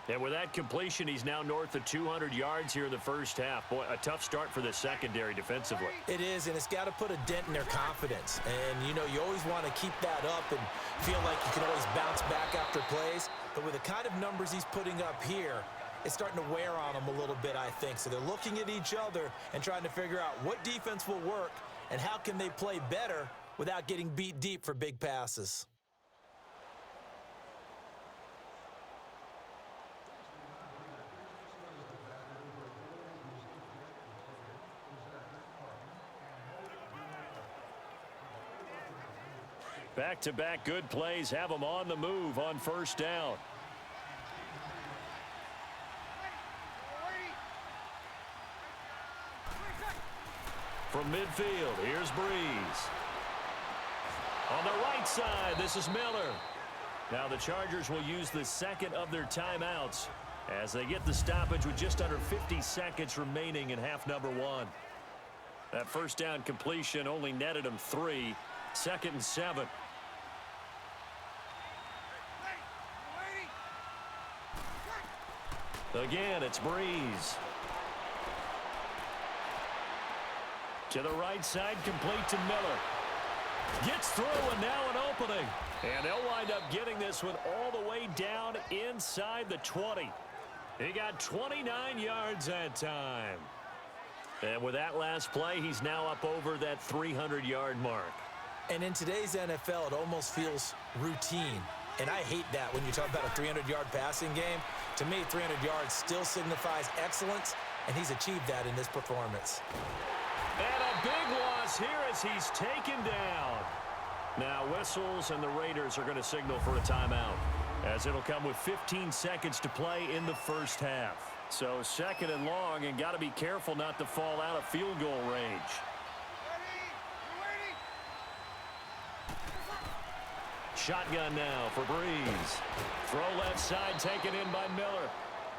And with that completion, he's now north of 200 yards here in the first half. Boy, a tough start for the secondary defensively. It is, and it's got to put a dent in their confidence. And, you know, you always want to keep that up and feel like you can always bounce back after plays. But with the kind of numbers he's putting up here, it's starting to wear on them a little bit, I think. So they're looking at each other and trying to figure out what defense will work and how can they play better without getting beat deep for big passes. Back-to-back good plays have them on the move on first down. From midfield, here's Breeze. On the right side, this is Miller. Now the Chargers will use the second of their timeouts as they get the stoppage with just under 50 seconds remaining in half number one. That first down completion only netted them 3. 2nd and 7. Again, it's Breeze. To the right side, complete to Miller. Gets through, and now an opening. And they'll wind up getting this one all the way down inside the 20. He got 29 yards that time. And with that last play, he's now up over that 300-yard mark. And in today's NFL, it almost feels routine. And I hate that when you talk about a 300-yard passing game. To me, 300 yards still signifies excellence, and he's achieved that in this performance. And a big loss here as he's taken down. Now whistles, and the Raiders are going to signal for a timeout, as it'll come with 15 seconds to play in the first half. So 2nd and long, and got to be careful not to fall out of field goal range. Shotgun now for Breeze. Throw left side taken in by Miller.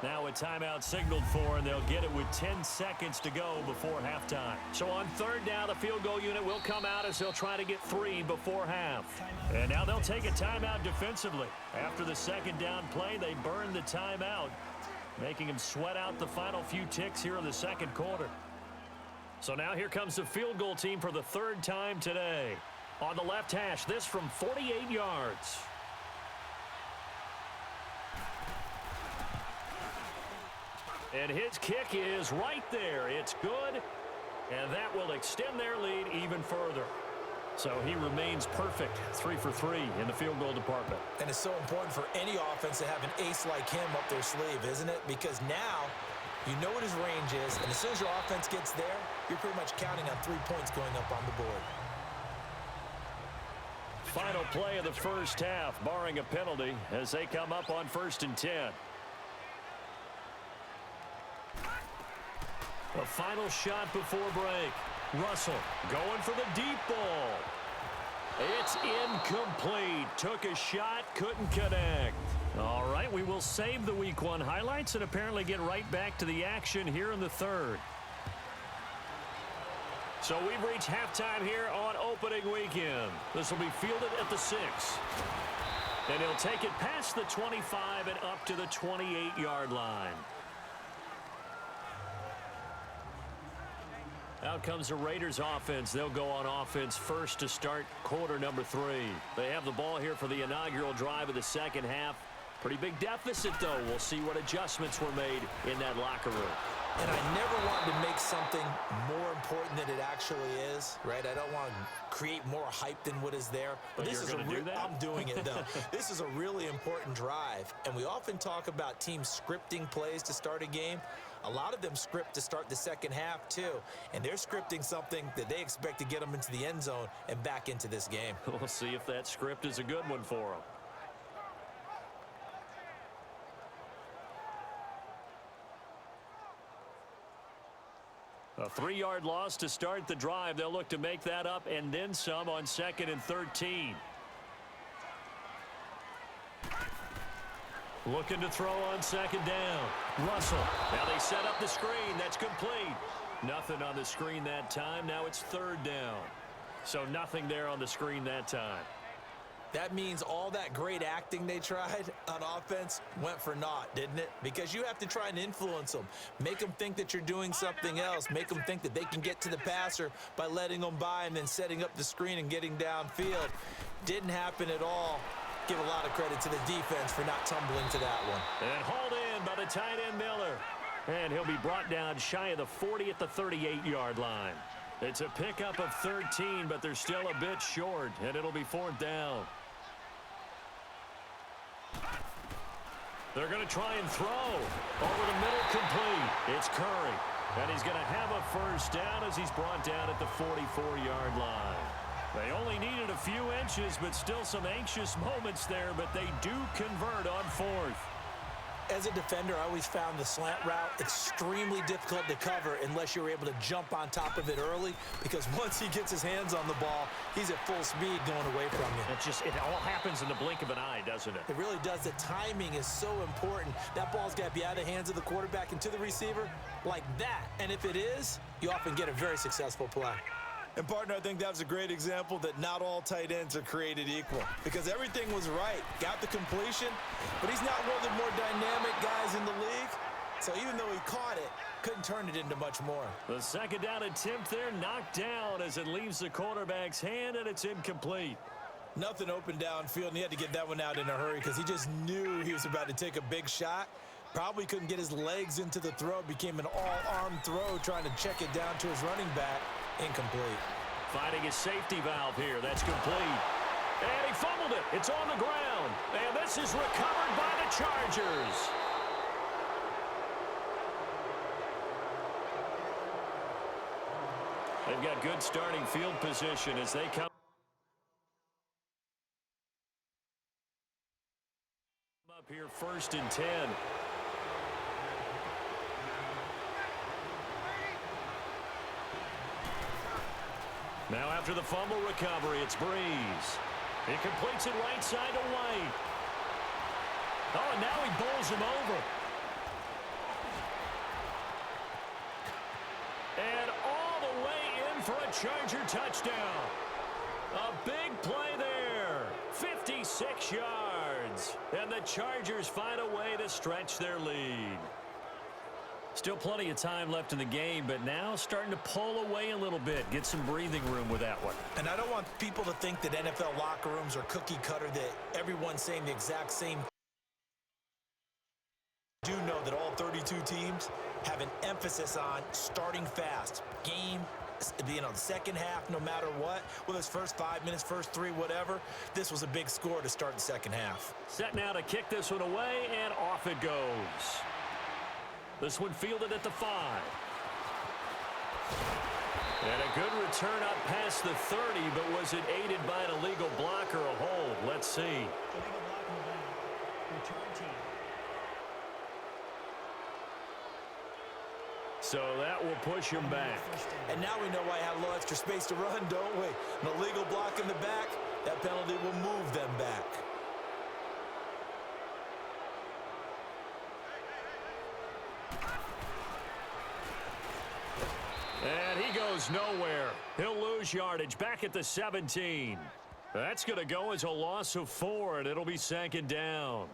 Now a timeout signaled for, and they'll get it with 10 seconds to go before halftime. So on 3rd down, the field goal unit will come out as they'll try to get 3 before half. And now they'll take a timeout defensively. After the 2nd down play, they burn the timeout, making them sweat out the final few ticks here in the 2nd quarter. So now here comes the field goal team for the 3rd time today. On the left hash, this from 48 yards. And his kick is right there. It's good, and that will extend their lead even further. So he remains perfect, 3 for 3 in the field goal department. And it's so important for any offense to have an ace like him up their sleeve, isn't it? Because now you know what his range is, and as soon as your offense gets there, you're pretty much counting on 3 points going up on the board. Final play of the first half, barring a penalty, as they come up on 1st and 10. The final shot before break. Russell going for the deep ball. It's incomplete. Took a shot, couldn't connect. All right, we will save the Week 1 highlights and apparently get right back to the action here in the 3rd. So we've reached halftime here on opening weekend. This will be fielded at the 6. And he'll take it past the 25 and up to the 28-yard line. Out comes the Raiders offense. They'll go on offense first to start quarter number 3. They have the ball here for the inaugural drive of the 2nd half. Pretty big deficit, though. We'll see what adjustments were made in that locker room. And I never wanted to make something more important than it actually is, right? I don't want to create more hype than what is there. But this is I'm doing it, though. This is a really important drive. And we often talk about teams scripting plays to start a game. A lot of them script to start the 2nd half, too. And they're scripting something that they expect to get them into the end zone and back into this game. We'll see if that script is a good one for them. A 3-yard loss to start the drive. They'll look to make that up and then some on 2nd and 13. Looking to throw on 2nd down. Russell. Now they set up the screen. That's complete. Nothing on the screen that time. Now it's 3rd down. So nothing there on the screen that time. That means all that great acting they tried on offense went for naught, didn't it? Because you have to try and influence them. Make them think that you're doing something else. Make them think that they can get to the passer by letting them by and then setting up the screen and getting downfield. Didn't happen at all. Give a lot of credit to the defense for not tumbling to that one. And hauled in by the tight end Miller. And he'll be brought down shy of the 40 at the 38-yard line. It's a pickup of 13, but they're still a bit short, and it'll be 4th down. They're going to try and throw. Over the middle, complete. It's Curry. And he's going to have a 1st down as he's brought down at the 44-yard line. They only needed a few inches, but still some anxious moments there, but they do convert on 4th. As a defender, I always found the slant route extremely difficult to cover unless you're able to jump on top of it early, because once he gets his hands on the ball, he's at full speed going away from you. It all happens in the blink of an eye, doesn't it? It really does. The timing is so important. That ball's got to be out of the hands of the quarterback and to the receiver like that. And if it is, you often get a very successful play. And, partner, I think that was a great example that not all tight ends are created equal, because everything was right. Got the completion, but he's not one of the more dynamic guys in the league. So even though he caught it, couldn't turn it into much more. The 2nd down attempt there knocked down as it leaves the quarterback's hand, and it's incomplete. Nothing open downfield, and he had to get that one out in a hurry because he just knew he was about to take a big shot. Probably couldn't get his legs into the throw. Became an all-arm throw trying to check it down to his running back. Incomplete. Finding his safety valve here. That's complete. And he fumbled it. It's on the ground. And this is recovered by the Chargers. They've got good starting field position as they come up here 1st and 10. Now after the fumble recovery, it's Breeze. He completes it right side to White. Oh, and now he bowls him over. And all the way in for a Charger touchdown. A big play there. 56 yards. And the Chargers find a way to stretch their lead. Still plenty of time left in the game, but now starting to pull away a little bit. Get some breathing room with that one. And I don't want people to think that NFL locker rooms are cookie cutter, that everyone's saying the exact same. I do know that all 32 teams have an emphasis on starting fast. Game, the second half, no matter what. Whether it's first 5 minutes, first 3, whatever. This was a big score to start the second half. Set now to kick this one away, and off it goes. This one fielded at the 5. And a good return up past the 30, but was it aided by an illegal block or a hold? Let's see. Illegal block in the back. Return team. So that will push him back. And now we know why I had a little extra space to run, don't we? An illegal block in the back, that penalty will move them back. And he goes nowhere. He'll lose yardage back at the 17. That's going to go as a loss of 4, and it'll be 2nd down.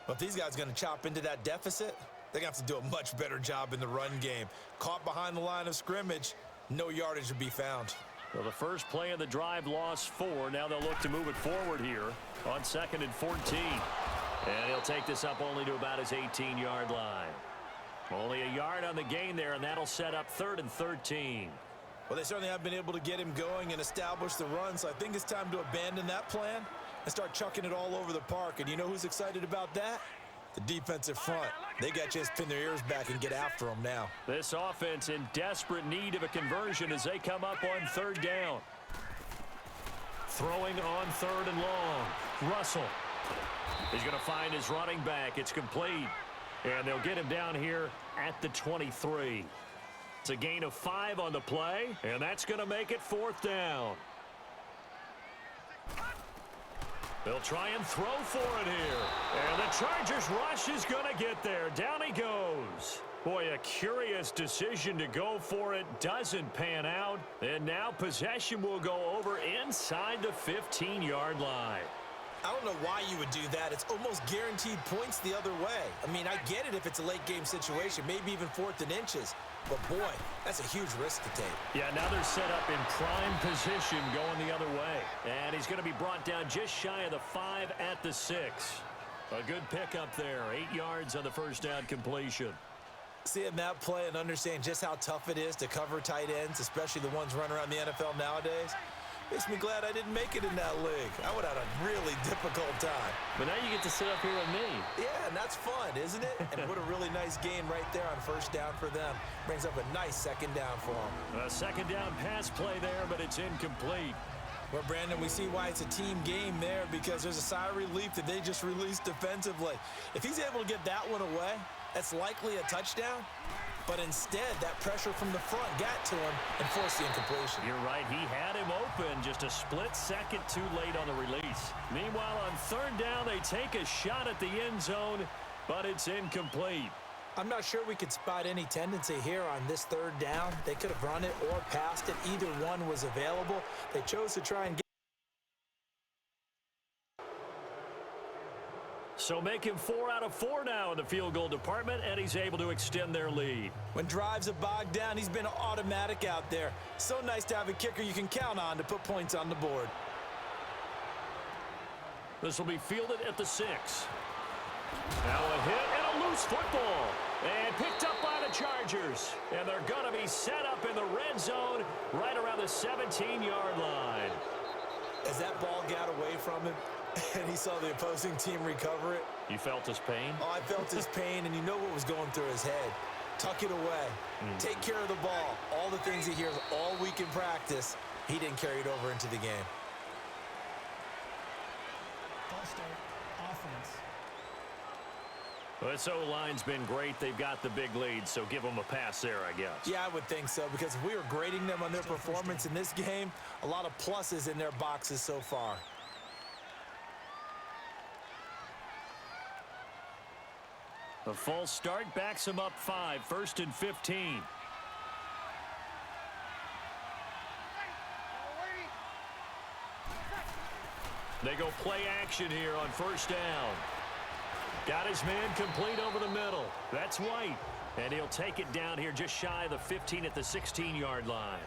Well, if these guys are going to chop into that deficit, they're going to have to do a much better job in the run game. Caught behind the line of scrimmage, no yardage to be found. Well, the first play of the drive lost 4. Now they'll look to move it forward here on 2nd and 14. And he'll take this up only to about his 18-yard line. Only a yard on the gain there, and that'll set up 3rd and 13. Well, they certainly have been able to get him going and establish the run, so I think it's time to abandon that plan and start chucking it all over the park. And you know who's excited about that? The defensive front. They got a chance to pin their ears back and get after them now. This offense in desperate need of a conversion as they come up on 3rd down. Throwing on 3rd and long. Russell. He's going to find his running back. It's complete. And they'll get him down here at the 23. It's a gain of 5 on the play, and that's going to make it 4th down. They'll try and throw for it here. And the Chargers rush is going to get there. Down he goes. Boy, a curious decision to go for it. Doesn't pan out. And now possession will go over inside the 15-yard line. I don't know why you would do that. It's almost guaranteed points the other way. I mean, I get it if it's a late game situation, maybe even 4th and inches. But, boy, that's a huge risk to take. Yeah, now they're set up in prime position going the other way. And he's going to be brought down just shy of the 5 at the 6. A good pickup there. 8 yards on the first down completion. Seeing that play and understand just how tough it is to cover tight ends, especially the ones running around the NFL nowadays, makes me glad I didn't make it in that league. I would have had a really difficult time. But now you get to sit up here with me. Yeah, and that's fun, isn't it? And what a really nice gain right there on first down for them. Brings up a nice 2nd down for them. A 2nd down pass play there, but it's incomplete. Well, Brandon, we see why it's a team game there, because there's a sigh of relief that they just released defensively. If he's able to get that one away, that's likely a touchdown. But instead, that pressure from the front got to him and forced the incompletion. You're right. He had him open, just a split second too late on the release. Meanwhile, on 3rd down, they take a shot at the end zone, but it's incomplete. I'm not sure we could spot any tendency here on this 3rd down. They could have run it or passed it. Either one was available. They chose to try and get. So make him 4 out of 4 now in the field goal department, and he's able to extend their lead. When drives are bogged down, he's been automatic out there. So nice to have a kicker you can count on to put points on the board. This will be fielded at the 6. Now a hit and a loose football. And picked up by the Chargers. And they're going to be set up in the red zone right around the 17-yard line. As that ball got away from him, and he saw the opposing team recover it. You felt his pain? Oh, I felt his pain, and you know what was going through his head. Tuck it away. Take care of the ball. All the things he hears all week in practice, he didn't carry it over into the game. False start, offense. Well, this O-line's been great. They've got the big lead, so give them a pass there, I guess. Yeah, I would think so, because if we were grading them on their performance in this game, a lot of pluses in their boxes so far. A false start backs him up 5, 1st and 15. They go play action here on 1st down. Got his man complete over the middle. That's White. And he'll take it down here just shy of the 15 at the 16-yard line.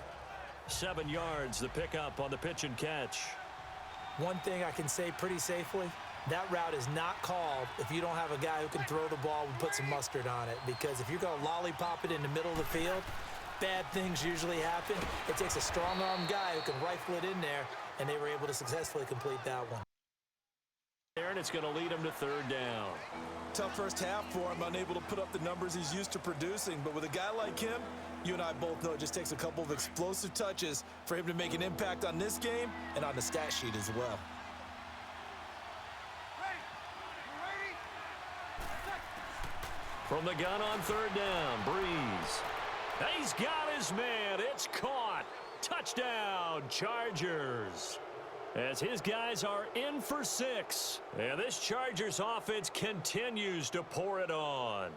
7 yards, the pickup on the pitch and catch. One thing I can say pretty safely, that route is not called if you don't have a guy who can throw the ball and put some mustard on it. Because if you're going to lollipop it in the middle of the field, bad things usually happen. It takes a strong-armed guy who can rifle it in there, and they were able to successfully complete that one. And it's going to lead him to 3rd down. Tough first half for him, unable to put up the numbers he's used to producing. But with a guy like him, you and I both know it just takes a couple of explosive touches for him to make an impact on this game and on the stat sheet as well. From the gun on 3rd down, Breeze. He's got his man. It's caught. Touchdown, Chargers. As his guys are in for 6. And this Chargers offense continues to pour it on.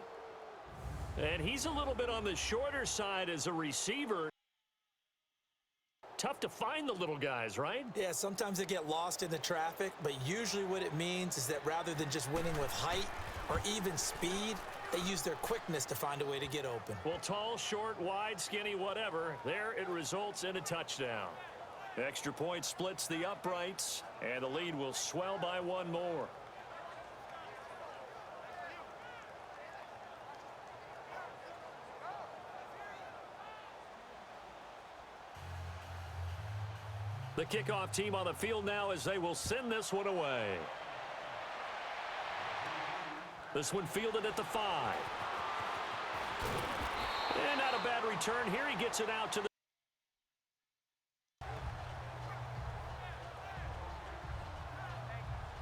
And he's a little bit on the shorter side as a receiver. Tough to find the little guys, right? Yeah, sometimes they get lost in the traffic, but usually what it means is that rather than just winning with height or even speed, they use their quickness to find a way to get open. Well, tall, short, wide, skinny, whatever, there it results in a touchdown. Extra point splits the uprights, and the lead will swell by 1 more. The kickoff team on the field now as they will send this one away. This one fielded at the 5. And not a bad return here. He gets it out to the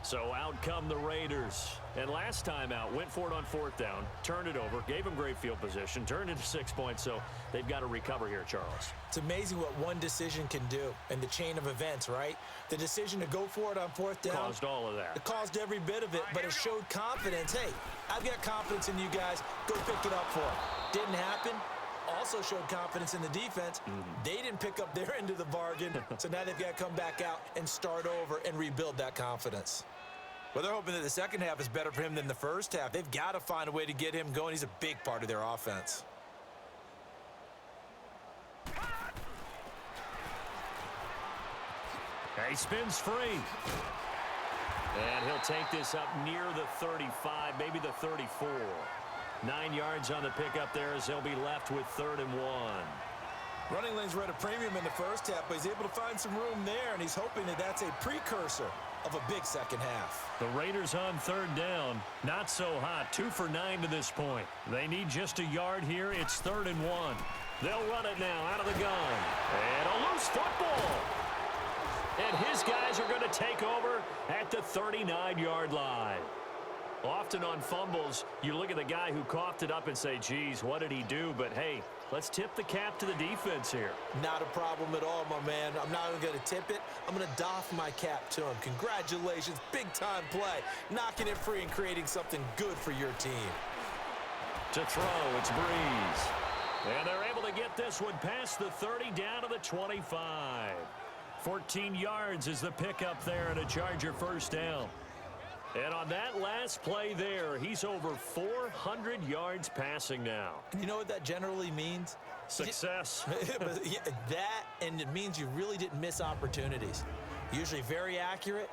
So out come the Raiders. And last time out, went for it on 4th down, turned it over, gave them great field position, turned into 6 points, so they've got to recover here, Charles. It's amazing what one decision can do in the chain of events, right? The decision to go for it on 4th down. Caused all of that. It caused every bit of it, but it showed confidence. Hey, I've got confidence in you guys. Go pick it up for it. Didn't happen. Also showed confidence in the defense. They didn't pick up their end of the bargain, so now they've got to come back out and start over and rebuild that confidence. Well, they're hoping that the second half is better for him than the first half. They've got to find a way to get him going. He's a big part of their offense. He spins free. And he'll take this up near the 35, maybe the 34. 9 yards on the pickup there as they'll be left with 3rd and 1. Running lanes were at a premium in the first half, but he's able to find some room there, and he's hoping that that's a precursor of a big second half. The Raiders on 3rd down. Not so hot. 2 for 9 to this point. They need just a yard here. It's 3rd and 1. They'll run it now out of the gun. And a loose football. And his guys are going to take over at the 39-yard line. Often on fumbles, you look at the guy who coughed it up and say, geez, what did he do? But, hey, let's tip the cap to the defense here. Not a problem at all, my man. I'm not even going to tip it. I'm going to doff my cap to him. Congratulations. Big-time play. Knocking it free and creating something good for your team. To throw, it's Breeze. And they're able to get this one past the 30 down to the 25. 14 yards is the pickup there and a Charger first down. And on that last play there, he's over 400 yards passing now. You know what that generally means? Success. Yeah, that, and it means you really didn't miss opportunities. Usually very accurate.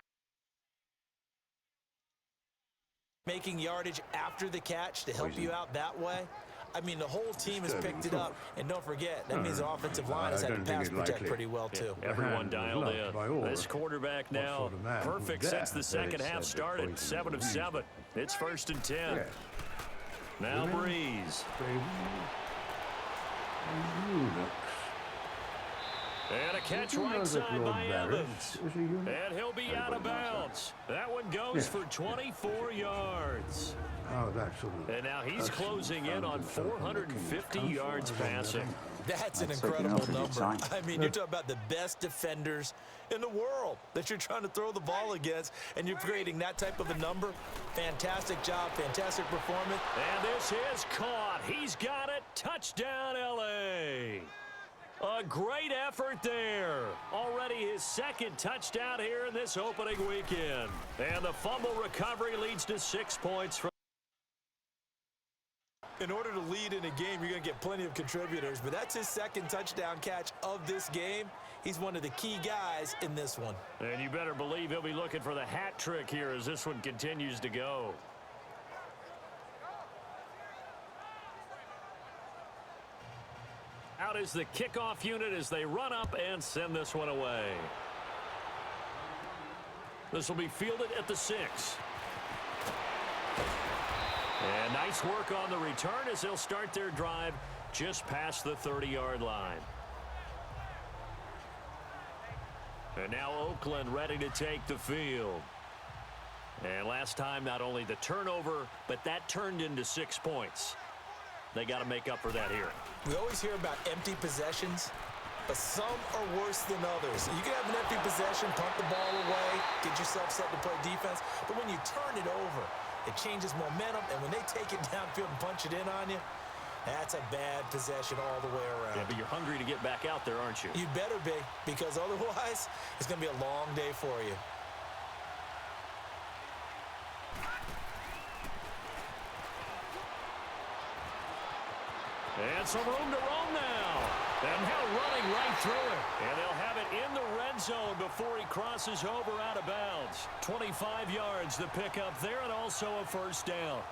Making yardage after the catch to help you out that way. I mean, the whole team has picked it up. And don't forget, that means the offensive line has had to pass protect pretty well, too. Yeah, everyone dialed in. This quarterback now perfect since the second half started. 7 of 7. It's 1st and 10. Now Breeze. And a catch right side by Evans. And he'll be out of bounds. That one goes for 24 yards. And now he's closing in on 450 yards passing. That's an incredible number. I mean, you're talking about the best defenders in the world that you're trying to throw the ball against, and you're creating that type of a number. Fantastic job, fantastic performance. And this is caught. He's got it. Touchdown, L.A. A great effort there. Already his 2nd touchdown here in this opening weekend. And the fumble recovery leads to 6 points from. In order to lead in a game, you're going to get plenty of contributors, but that's his 2nd touchdown catch of this game. He's one of the key guys in this one. And you better believe he'll be looking for the hat trick here as this one continues to go. Out is the kickoff unit as they run up and send this one away. This will be fielded at the 6. And nice work on the return as they'll start their drive just past the 30-yard line. And now Oakland ready to take the field. And last time, not only the turnover, but that turned into 6 points. They got to make up for that here. We always hear about empty possessions, but some are worse than others. You can have an empty possession, punt the ball away, get yourself set to play defense, but when you turn it over, it changes momentum, and when they take it downfield and punch it in on you, that's a bad possession all the way around. Yeah, but you're hungry to get back out there, aren't you? You'd better be, because otherwise, it's going to be a long day for you. And some room to roam now. And now running right through it. And they'll have it in the red zone before he crosses over out of bounds. 25 yards the pickup there, and also a first down.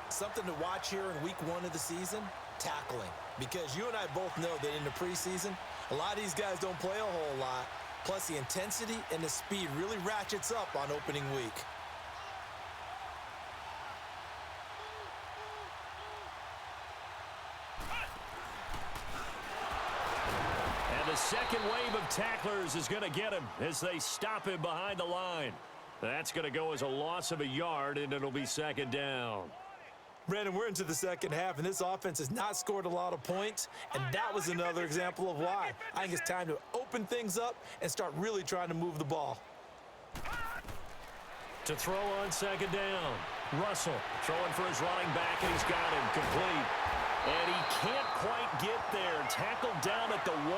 Something to watch here in week 1 of the season, tackling. Because you and I both know that in the preseason, a lot of these guys don't play a whole lot. Plus the intensity and the speed really ratchets up on opening week. The second wave of tacklers is going to get him as they stop him behind the line. That's going to go as a loss of a yard, and it'll be second down. Brandon, we're into the second half, and this offense has not scored a lot of points, and that was another example of why. I think it's time to open things up and start really trying to move the ball. To throw on second down, Russell throwing for his running back, and he's got him complete. And he can't quite get there. Tackled down at the 1.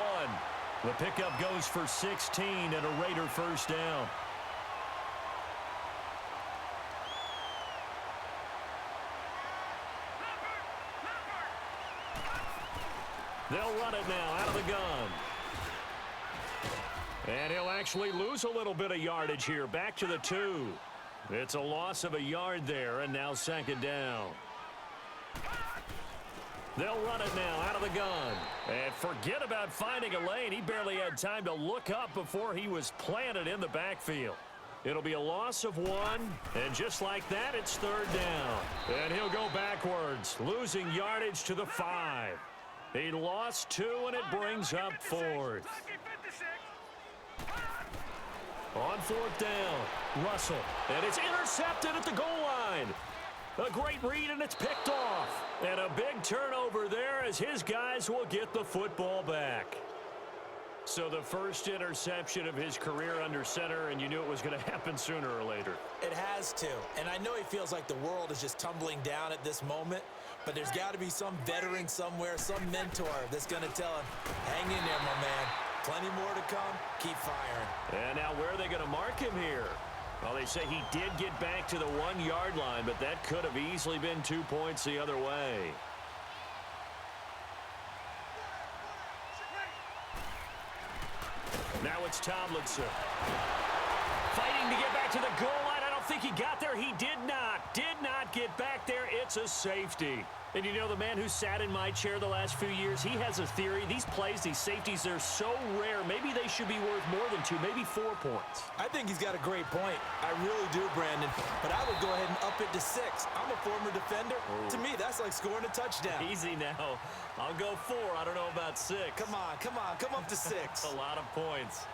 The pickup goes for 16 and a Raider first down. They'll run it now out of the gun. And he'll actually lose a little bit of yardage here. Back to the 2. It's a loss of a yard there, and now second down. They'll run it now out of the gun. And forget about finding a lane. He barely had time to look up before he was planted in the backfield. It'll be a loss of 1, and just like that, it's third down. And he'll go backwards, losing yardage to the 5. He lost 2, and it brings up 4th. On 4th down, Russell, and it's intercepted at the goal line. A great read, and it's picked off. And a big turnover there as his guys will get the football back. So the first interception of his career under center, and you knew it was going to happen sooner or later. It has to. And I know he feels like the world is just tumbling down at this moment, but there's got to be some veteran somewhere, some mentor that's going to tell him, hang in there, my man. Plenty more to come. Keep firing. And now where are they going to mark him here? Well, they say he did get back to the 1-yard line, but that could have easily been 2 points the other way. Now it's Tomlinson. Fighting to get back to the goal line. I don't think he got there. He did not. Did not get back there. It's a safety. And you know, the man who sat in my chair the last few years, he has a theory. These plays, these safeties, they're so rare. Maybe they should be worth more than 2, maybe 4 points. I think he's got a great point. I really do, Brandon. But I would go ahead and up it to 6. I'm a former defender. Ooh. To me, that's like scoring a touchdown. Easy now. I'll go 4. I don't know about 6. Come on. Come up to 6. A lot of points.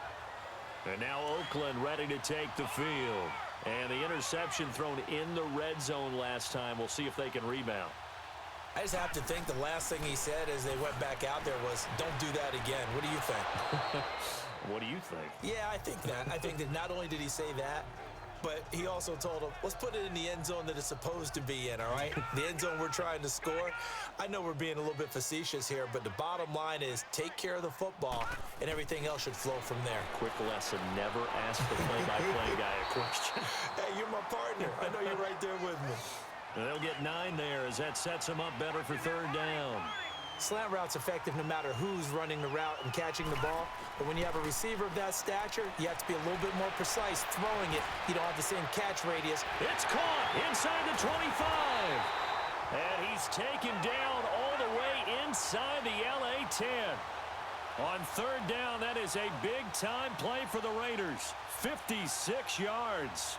And now Oakland ready to take the field. And the interception thrown in the red zone last time. We'll see if they can rebound. I just have to think the last thing he said as they went back out there was, don't do that again. What do you think? What do you think? Yeah, I think that. I think that not only did he say that, but he also told him, let's put it in the end zone that it's supposed to be in, all right? The end zone we're trying to score. I know we're being a little bit facetious here, but the bottom line is take care of the football, and everything else should flow from there. Quick lesson, never ask the play-by-play guy a question. Hey, you're my partner. I know you're right there with me. And they'll get 9 there as that sets them up better for third down. Slant route's effective no matter who's running the route and catching the ball. But when you have a receiver of that stature, you have to be a little bit more precise throwing it. You don't have the same catch radius. It's caught inside the 25. And he's taken down all the way inside the LA 10. On third down, that is a big-time play for the Raiders. 56 yards.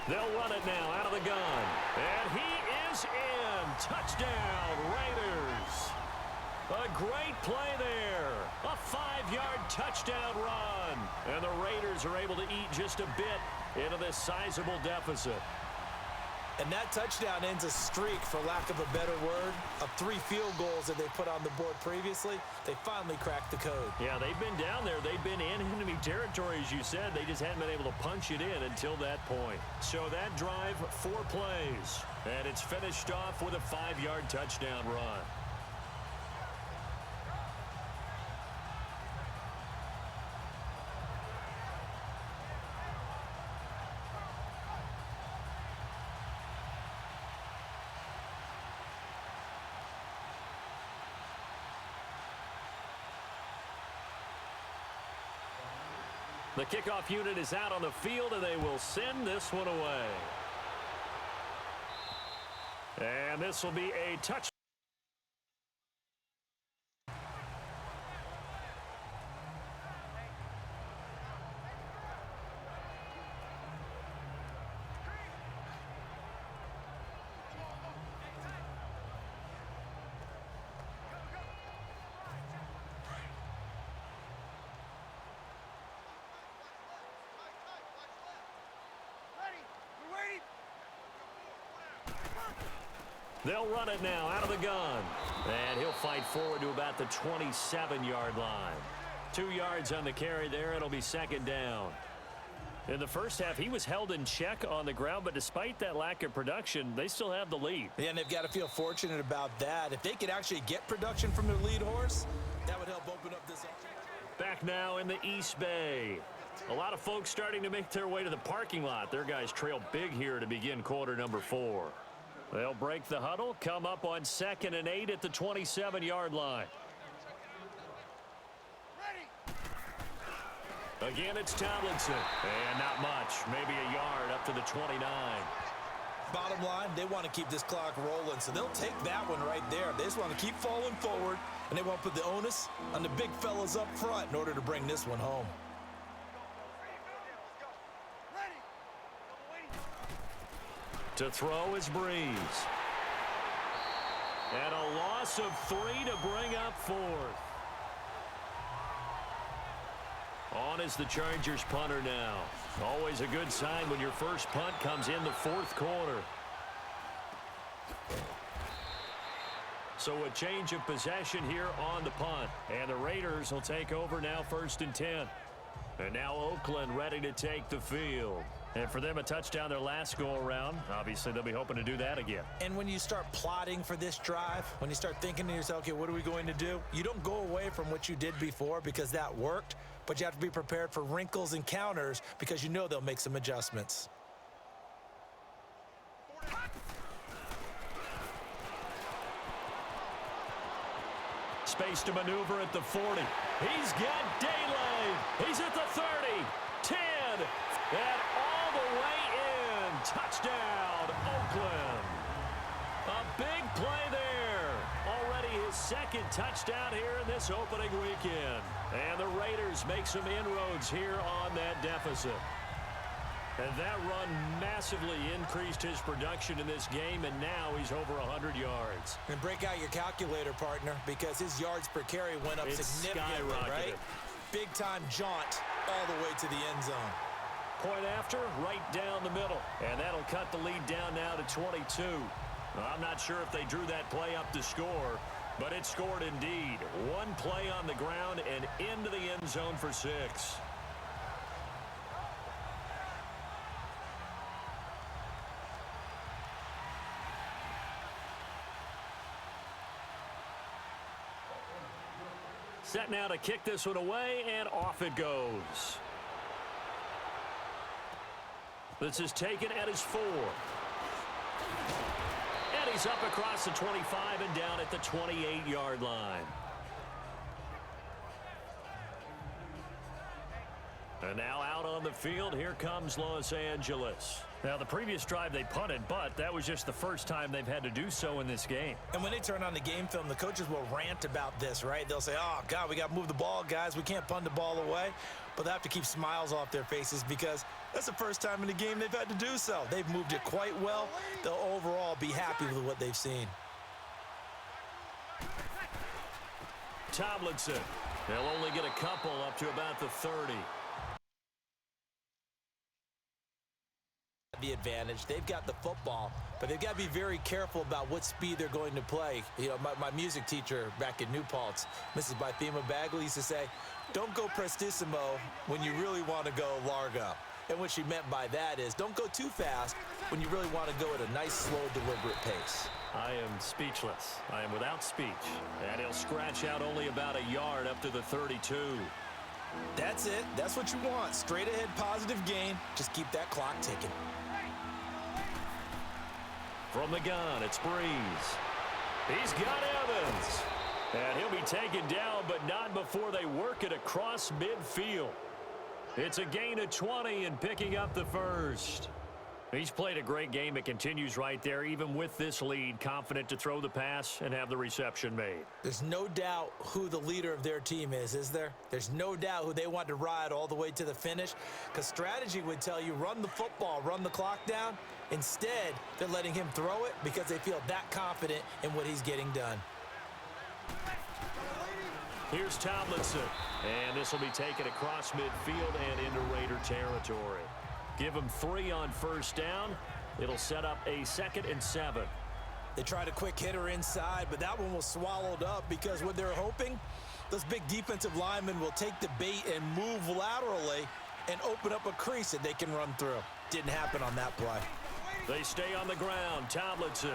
They'll run it now out of the gun. And he is in. Touchdown, Raiders. A great play there. A 5-yard touchdown run. And the Raiders are able to eat just a bit into this sizable deficit. And that touchdown ends a streak, for lack of a better word, of 3 field goals that they put on the board previously. They finally cracked the code. Yeah, they've been down there. They've been in enemy territory, as you said. They just hadn't been able to punch it in until that point. So that drive, 4 plays. And it's finished off with a 5-yard touchdown run. The kickoff unit is out on the field, and they will send this one away. And this will be a touchdown. They'll run it now out of the gun. And he'll fight forward to about the 27-yard line. 2 yards on the carry there. It'll be second down. In the first half, he was held in check on the ground, but despite that lack of production, they still have the lead. Yeah, and they've got to feel fortunate about that. If they could actually get production from their lead horse, that would help open up this offense. Back now in the East Bay. A lot of folks starting to make their way to the parking lot. Their guys trail big here to begin quarter number 4. They'll break the huddle, come up on 2nd and 8 at the 27-yard line. Again, it's Tomlinson. And not much. Maybe a yard up to the 29. Bottom line, they want to keep this clock rolling, so they'll take that one right there. They just want to keep falling forward, and they want to put the onus on the big fellas up front in order to bring this one home. To throw is Breeze. And a loss of 3 to bring up 4th. On is the Chargers punter now. Always a good sign when your first punt comes in the 4th quarter. So a change of possession here on the punt. And the Raiders will take over now 1st and 10. And now Oakland ready to take the field. And for them, a touchdown their last go-around. Obviously, they'll be hoping to do that again. And when you start plotting for this drive, when you start thinking to yourself, okay, what are we going to do? You don't go away from what you did before because that worked, but you have to be prepared for wrinkles and counters because you know they'll make some adjustments. Space to maneuver at the 40. He's got daylight. He's at the 30, 10, and all the way in. Touchdown, Oakland. A big play there. Already his 2nd touchdown here in this opening weekend. And the Raiders make some inroads here on that deficit. And that run massively increased his production in this game, and now he's over 100 yards. And break out your calculator, partner, because his yards per carry went up significantly, right? Big-time jaunt all the way to the end zone. Point after, right down the middle. And that'll cut the lead down now to 22. I'm not sure if they drew that play up to score, but it scored indeed. One play on the ground and into the end zone for 6. Set now to kick this one away, and off it goes. This is taken at his 4. And he's up across the 25 and down at the 28-yard line. And now out on the field, here comes Los Angeles. Now, the previous drive they punted, but that was just the first time they've had to do so in this game. And when they turn on the game film, the coaches will rant about this, right? They'll say, oh, God, we got to move the ball, guys. We can't punt the ball away. But they have to keep smiles off their faces because that's the first time in the game they've had to do so. They've moved it quite well. They'll overall be happy with what they've seen. Tomlinson. They'll only get a couple up to about the 30. The advantage. They've got the football, but they've got to be very careful about what speed they're going to play. You know, my music teacher back in New Paltz, Mrs. Bythema Bagley, used to say, don't go prestissimo when you really want to go largo. And what she meant by that is don't go too fast when you really want to go at a nice, slow, deliberate pace. I am speechless. I am without speech. And he'll scratch out only about a yard up to the 32. That's it. That's what you want. Straight ahead, positive gain. Just keep that clock ticking. From the gun, it's Breeze. He's got Evans. And he'll be taken down, but not before they work it across midfield. It's a gain of 20 and picking up the first. He's played a great game. It continues right there, even with this lead, confident to throw the pass and have the reception made. There's no doubt who the leader of their team is there? There's no doubt who they want to ride all the way to the finish, because strategy would tell you run the football, run the clock down. Instead, they're letting him throw it because they feel that confident in what he's getting done. Here's Tomlinson, and this will be taken across midfield and into Raider territory. Give him 3 on first down. It'll set up a 2nd and 7. They tried a quick hitter inside, but that one was swallowed up because what they're hoping, those big defensive linemen will take the bait and move laterally and open up a crease that they can run through. Didn't happen on that play. They stay on the ground. Tomlinson.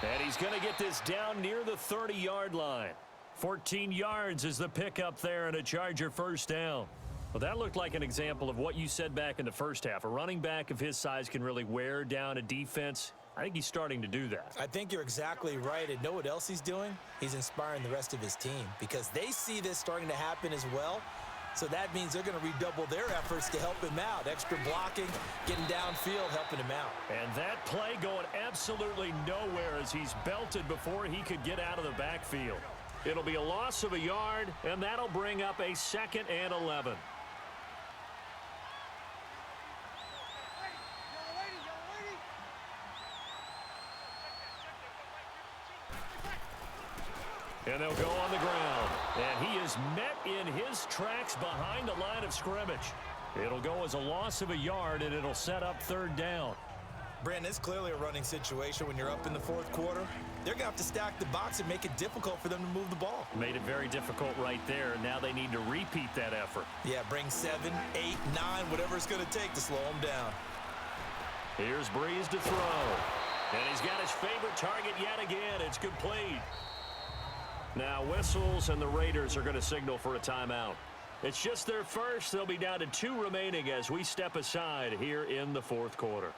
And he's going to get this down near the 30-yard line. 14 yards is the pickup there and a Charger first down. Well, that looked like an example of what you said back in the first half. A running back of his size can really wear down a defense. I think he's starting to do that. I think you're exactly right. And know what else he's doing? He's inspiring the rest of his team because they see this starting to happen as well. So that means they're going to redouble their efforts to help him out. Extra blocking, getting downfield, helping him out. And that play going absolutely nowhere as he's belted before he could get out of the backfield. It'll be a loss of a yard, and that'll bring up a 2nd and 11. And they'll go on the ground. And he is met in his tracks behind the line of scrimmage. It'll go as a loss of a yard, and it'll set up 3rd down. Brandon, it's clearly a running situation when you're up in the 4th quarter. They're going to have to stack the box and make it difficult for them to move the ball. Made it very difficult right there. Now they need to repeat that effort. Yeah, bring 7, 8, 9, whatever it's going to take to slow them down. Here's Breeze to throw. And he's got his favorite target yet again. It's complete. Now whistles, and the Raiders are going to signal for a timeout. It's just their first. They'll be down to 2 remaining as we step aside here in the 4th quarter.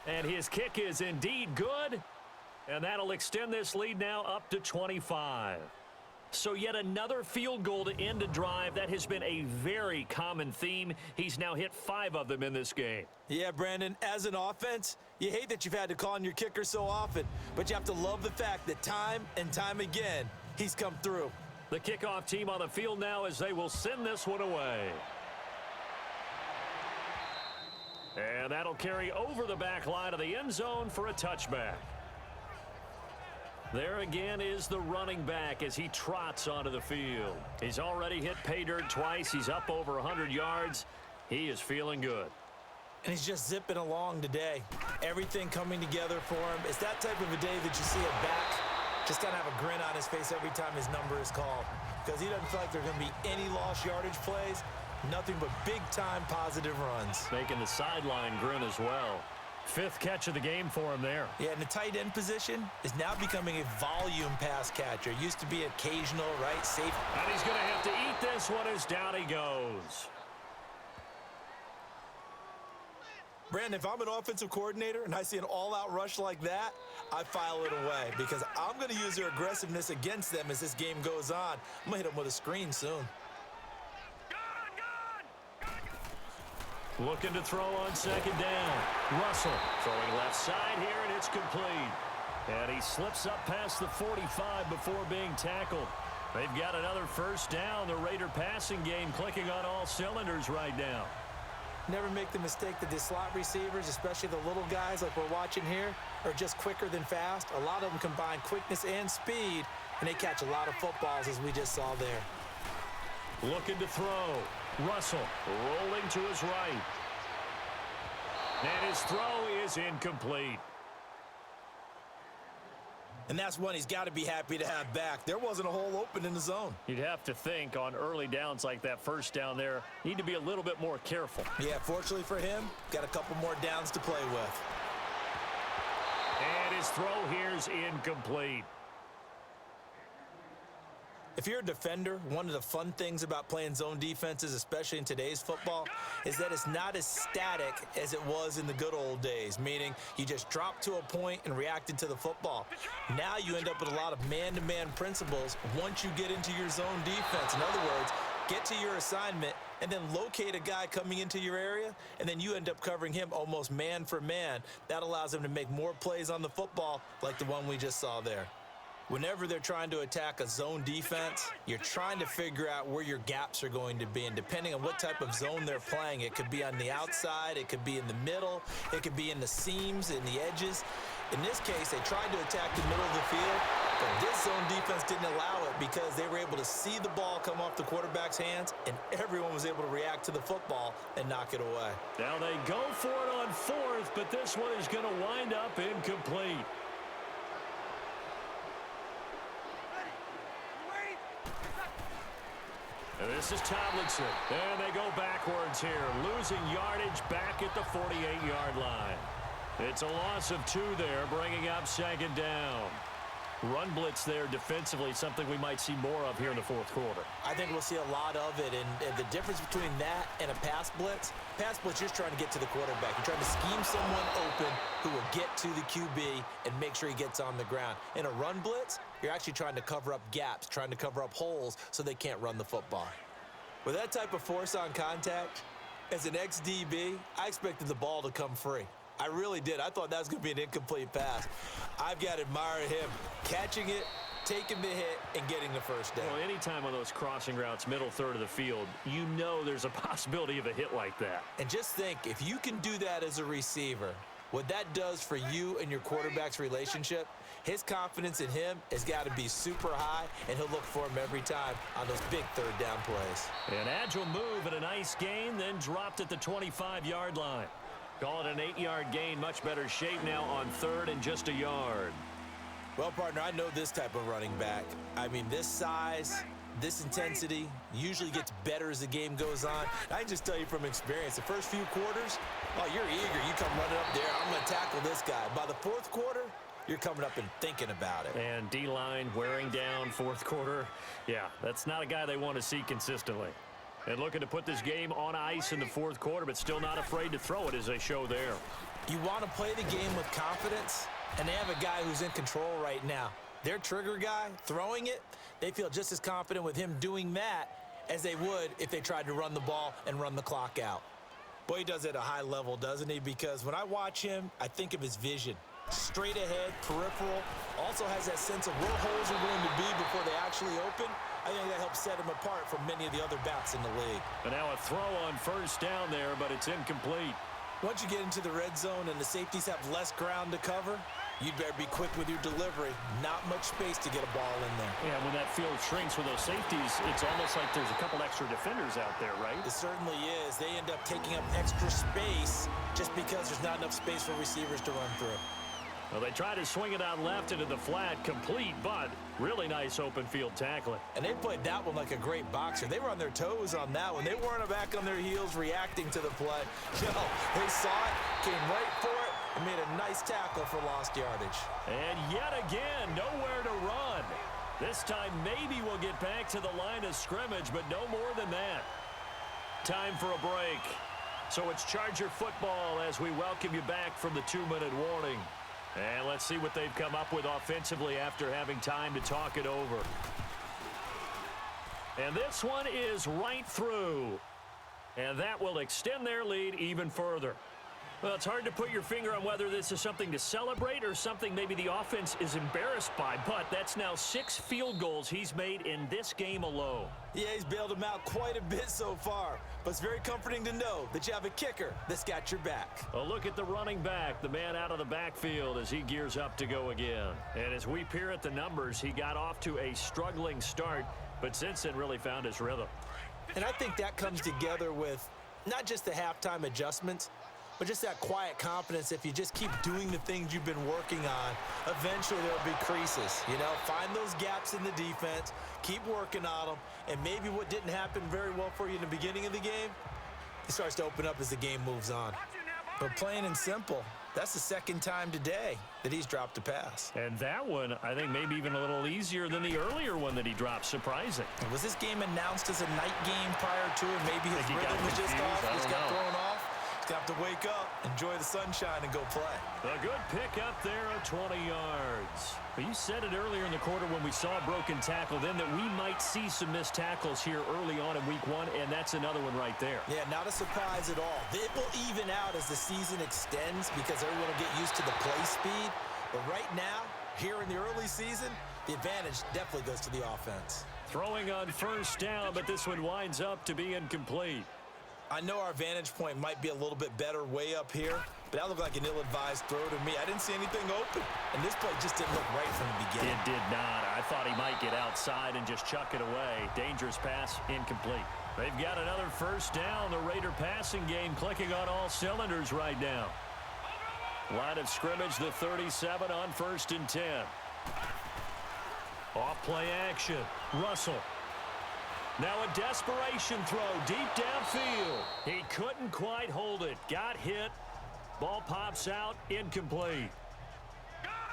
And his kick is indeed good. And that'll extend this lead now up to 25. So yet another field goal to end a drive. That has been a very common theme. He's now hit 5 of them in this game. Yeah, Brandon, as an offense, you hate that you've had to call on your kicker so often, but you have to love the fact that time and time again, he's come through. The kickoff team on the field now as they will send this one away. And that'll carry over the back line of the end zone for a touchback. There again is the running back as he trots onto the field. He's already hit pay dirt twice. He's up over 100 yards. He is feeling good. And he's just zipping along today. Everything coming together for him. It's that type of a day that you see a back just kind of have a grin on his face every time his number is called. Because he doesn't feel like there are going to be any lost yardage plays. Nothing but big-time positive runs. Making the sideline grin as well. 5th catch of the game for him there. Yeah, and the tight end position is now becoming a volume pass catcher. Used to be occasional, right? Safe. And he's going to have to eat this one as down he goes. Brandon, if I'm an offensive coordinator and I see an all-out rush like that, I file it away because I'm going to use their aggressiveness against them as this game goes on. I'm going to hit them with a screen soon. Looking to throw on 2nd down. Russell throwing left side here, and it's complete. And he slips up past the 45 before being tackled. They've got another first down. The Raider passing game clicking on all cylinders right now. Never make the mistake that the slot receivers, especially the little guys like we're watching here, are just quicker than fast. A lot of them combine quickness and speed, and they catch a lot of footballs as we just saw there. Looking to throw. Russell rolling to his right. And his throw is incomplete. And that's one he's got to be happy to have back. There wasn't a hole open in the zone. You'd have to think on early downs like that first down there, need to be a little bit more careful. Yeah, fortunately for him, got a couple more downs to play with. And his throw here's incomplete. If you're a defender, one of the fun things about playing zone defenses, especially in today's football, is that it's not as static as it was in the good old days, meaning you just dropped to a point and reacted to the football. Now you end up with a lot of man-to-man principles once you get into your zone defense. In other words, get to your assignment and then locate a guy coming into your area, and then you end up covering him almost man for man. That allows him to make more plays on the football like the one we just saw there. Whenever they're trying to attack a zone defense, you're trying to figure out where your gaps are going to be. And depending on what type of zone they're playing, it could be on the outside, it could be in the middle, it could be in the seams, in the edges. In this case, they tried to attack the middle of the field, but this zone defense didn't allow it because they were able to see the ball come off the quarterback's hands, and everyone was able to react to the football and knock it away. Now they go for it on fourth, but this one is going to wind up incomplete. And this is Tomlinson. And they go backwards here, losing yardage back at the 48-yard line. It's a loss of 2 there, bringing up second down. Run blitz there defensively, something we might see more of here in the fourth quarter. I think we'll see a lot of it, and the difference between that and a pass blitz, you're just trying to get to the quarterback. You're trying to scheme someone open who will get to the QB and make sure he gets on the ground. In a run blitz, you're actually trying to cover up gaps, trying to cover up holes so they can't run the football. With that type of force on contact, as an ex-DB, I expected the ball to come free. I really did. I thought that was going to be an incomplete pass. I've got to admire him catching it, taking the hit, and getting the first down. Well, anytime on those crossing routes, middle third of the field, you know there's a possibility of a hit like that. And just think, if you can do that as a receiver, what that does for you and your quarterback's relationship, his confidence in him has got to be super high, and he'll look for him every time on those big third down plays. An agile move and a nice gain, then dropped at the 25-yard line. Call it an 8-yard gain, much better shape now on third and just a yard. Well, partner, I know this type of running back. I mean, this size, this intensity usually gets better as the game goes on. I can just tell you from experience, the first few quarters, oh, you're eager. You come running up there, I'm going to tackle this guy. By the fourth quarter, you're coming up and thinking about it. And D-line wearing down fourth quarter. Yeah, that's not a guy they want to see consistently. And looking to put this game on ice in the fourth quarter, but still not afraid to throw it as they show there. You want to play the game with confidence, and they have a guy who's in control right now. Their trigger guy throwing it, they feel just as confident with him doing that as they would if they tried to run the ball and run the clock out. Boy, he does it at a high level, doesn't he? Because when I watch him, I think of his vision. Straight ahead, peripheral, also has that sense of where holes are going to be before they actually open. I think that helps set him apart from many of the other bats in the league. And now a throw on first down there, but it's incomplete. Once you get into the red zone and the safeties have less ground to cover, you'd better be quick with your delivery. Not much space to get a ball in there. Yeah, when that field shrinks with those safeties, it's almost like there's a couple extra defenders out there, right? It certainly is. They end up taking up extra space just because there's not enough space for receivers to run through. Well, they try to swing it out left into the flat, complete, but really nice open field tackling. And they played that one like a great boxer. They were on their toes on that one. They weren't back on their heels reacting to the play. No, they saw it, came right for it, and made a nice tackle for lost yardage. And yet again, nowhere to run. This time maybe we'll get back to the line of scrimmage, but no more than that. Time for a break. So it's Charger football as we welcome you back from the 2-minute warning. And let's see what they've come up with offensively after having time to talk it over. And this one is right through. And that will extend their lead even further. Well, it's hard to put your finger on whether this is something to celebrate or something maybe the offense is embarrassed by, but that's now 6 field goals he's made in this game alone. Yeah, he's bailed them out quite a bit so far, but it's very comforting to know that you have a kicker that's got your back. A look at the running back, the man out of the backfield as he gears up to go again. And as we peer at the numbers, he got off to a struggling start, but since then really found his rhythm. And I think that comes together with not just the halftime adjustments, but just that quiet confidence. If you just keep doing the things you've been working on, eventually there'll be creases. You know, find those gaps in the defense, keep working on them, and maybe what didn't happen very well for you in the beginning of the game, it starts to open up as the game moves on. But plain and simple, that's the second time today that he's dropped a pass. And that one, I think, maybe even a little easier than the earlier one that he dropped. Surprising. Was this game announced as a night game prior to it? Maybe his rhythm was just off, just got thrown off. Have to wake up, enjoy the sunshine, and go play. A good pick up there at 20 yards. But you said it earlier in the quarter when we saw a broken tackle then that we might see some missed tackles here early on in week 1, and that's another one right there. Yeah, not a surprise at all. It will even out as the season extends because everyone will get used to the play speed. But right now, here in the early season, the advantage definitely goes to the offense. Throwing on first down, but this one winds up to be incomplete. I know our vantage point might be a little bit better way up here, but that looked like an ill-advised throw to me. I didn't see anything open, and this play just didn't look right from the beginning. It did not. I thought he might get outside and just chuck it away. Dangerous pass, incomplete. They've got another first down. The Raider passing game clicking on all cylinders right now. Line of scrimmage, the 37 on 1st and 10. Off play action. Russell. Now a desperation throw deep downfield. He couldn't quite hold it. Got hit. Ball pops out. Incomplete.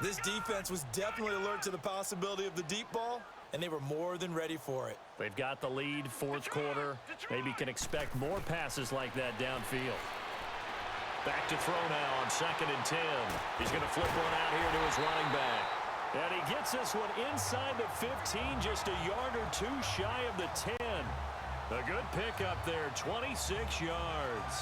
This defense was definitely alert to the possibility of the deep ball, and they were more than ready for it. They've got the lead, 4th quarter. Maybe can expect more passes like that downfield. Back to throw now on 2nd and 10. He's going to flip one out here to his running back. And he gets this one inside the 15, just a yard or two shy of the 10. A good pickup there, 26 yards.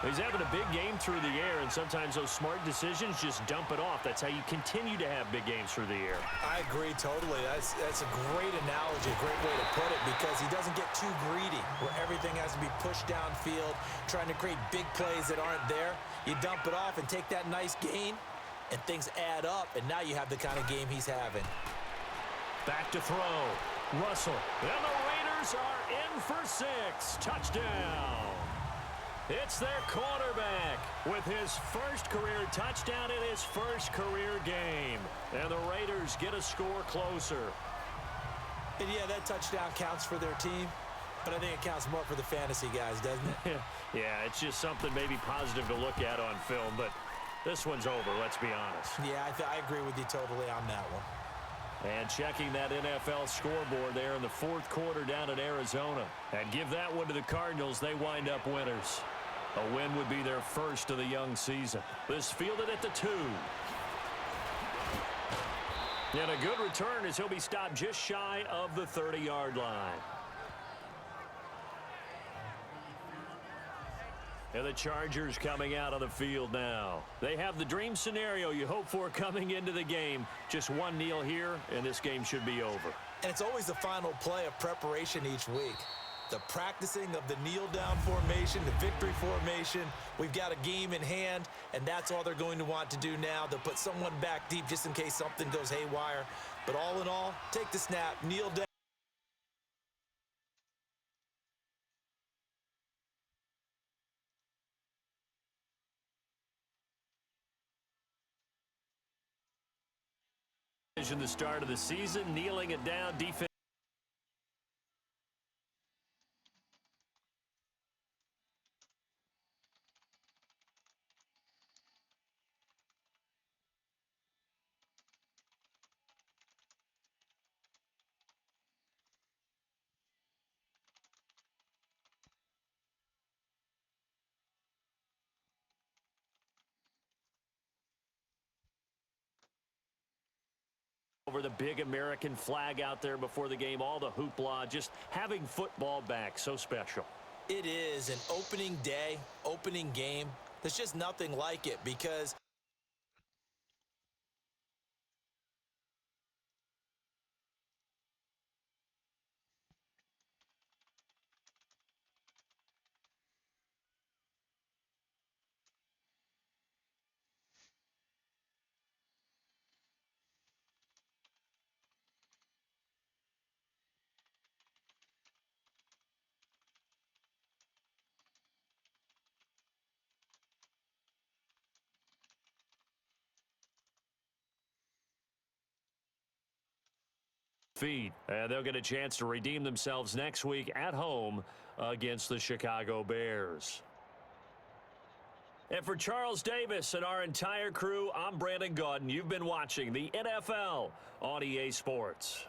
He's having a big game through the air, and sometimes those smart decisions just dump it off. That's how you continue to have big games through the air. I agree totally. That's a great analogy, a great way to put it, because he doesn't get too greedy where everything has to be pushed downfield, trying to create big plays that aren't there. You dump it off and take that nice gain, and things add up, and now you have the kind of game he's having. Back to throw. Russell. And the Raiders are in for 6. Touchdown. It's their quarterback with his first career touchdown in his first career game. And the Raiders get a score closer. And yeah, that touchdown counts for their team, but I think it counts more for the fantasy guys, doesn't it? Yeah, it's just something maybe positive to look at on film, but this one's over, let's be honest. Yeah, I agree with you totally on that one. And checking that NFL scoreboard there in the 4th quarter down in Arizona. And give that one to the Cardinals. They wind up winners. A win would be their first of the young season. This fielded at the 2. And a good return as he'll be stopped just shy of the 30-yard line. And the Chargers coming out on the field now. They have the dream scenario you hope for coming into the game. Just one kneel here, and this game should be over. And it's always the final play of preparation each week. The practicing of the kneel-down formation, the victory formation. We've got a game in hand, and that's all they're going to want to do now. They'll put someone back deep just in case something goes haywire. But all in all, take the snap, kneel down. The start of the season, kneeling it down, defense. Over the big American flag out there before the game, all the hoopla, just having football back, so special. It is an opening day, opening game. There's just nothing like it because feet, and they'll get a chance to redeem themselves next week at home against the Chicago Bears. And for Charles Davis and our entire crew, I'm Brandon Gaudin. You've been watching the NFL on EA Sports.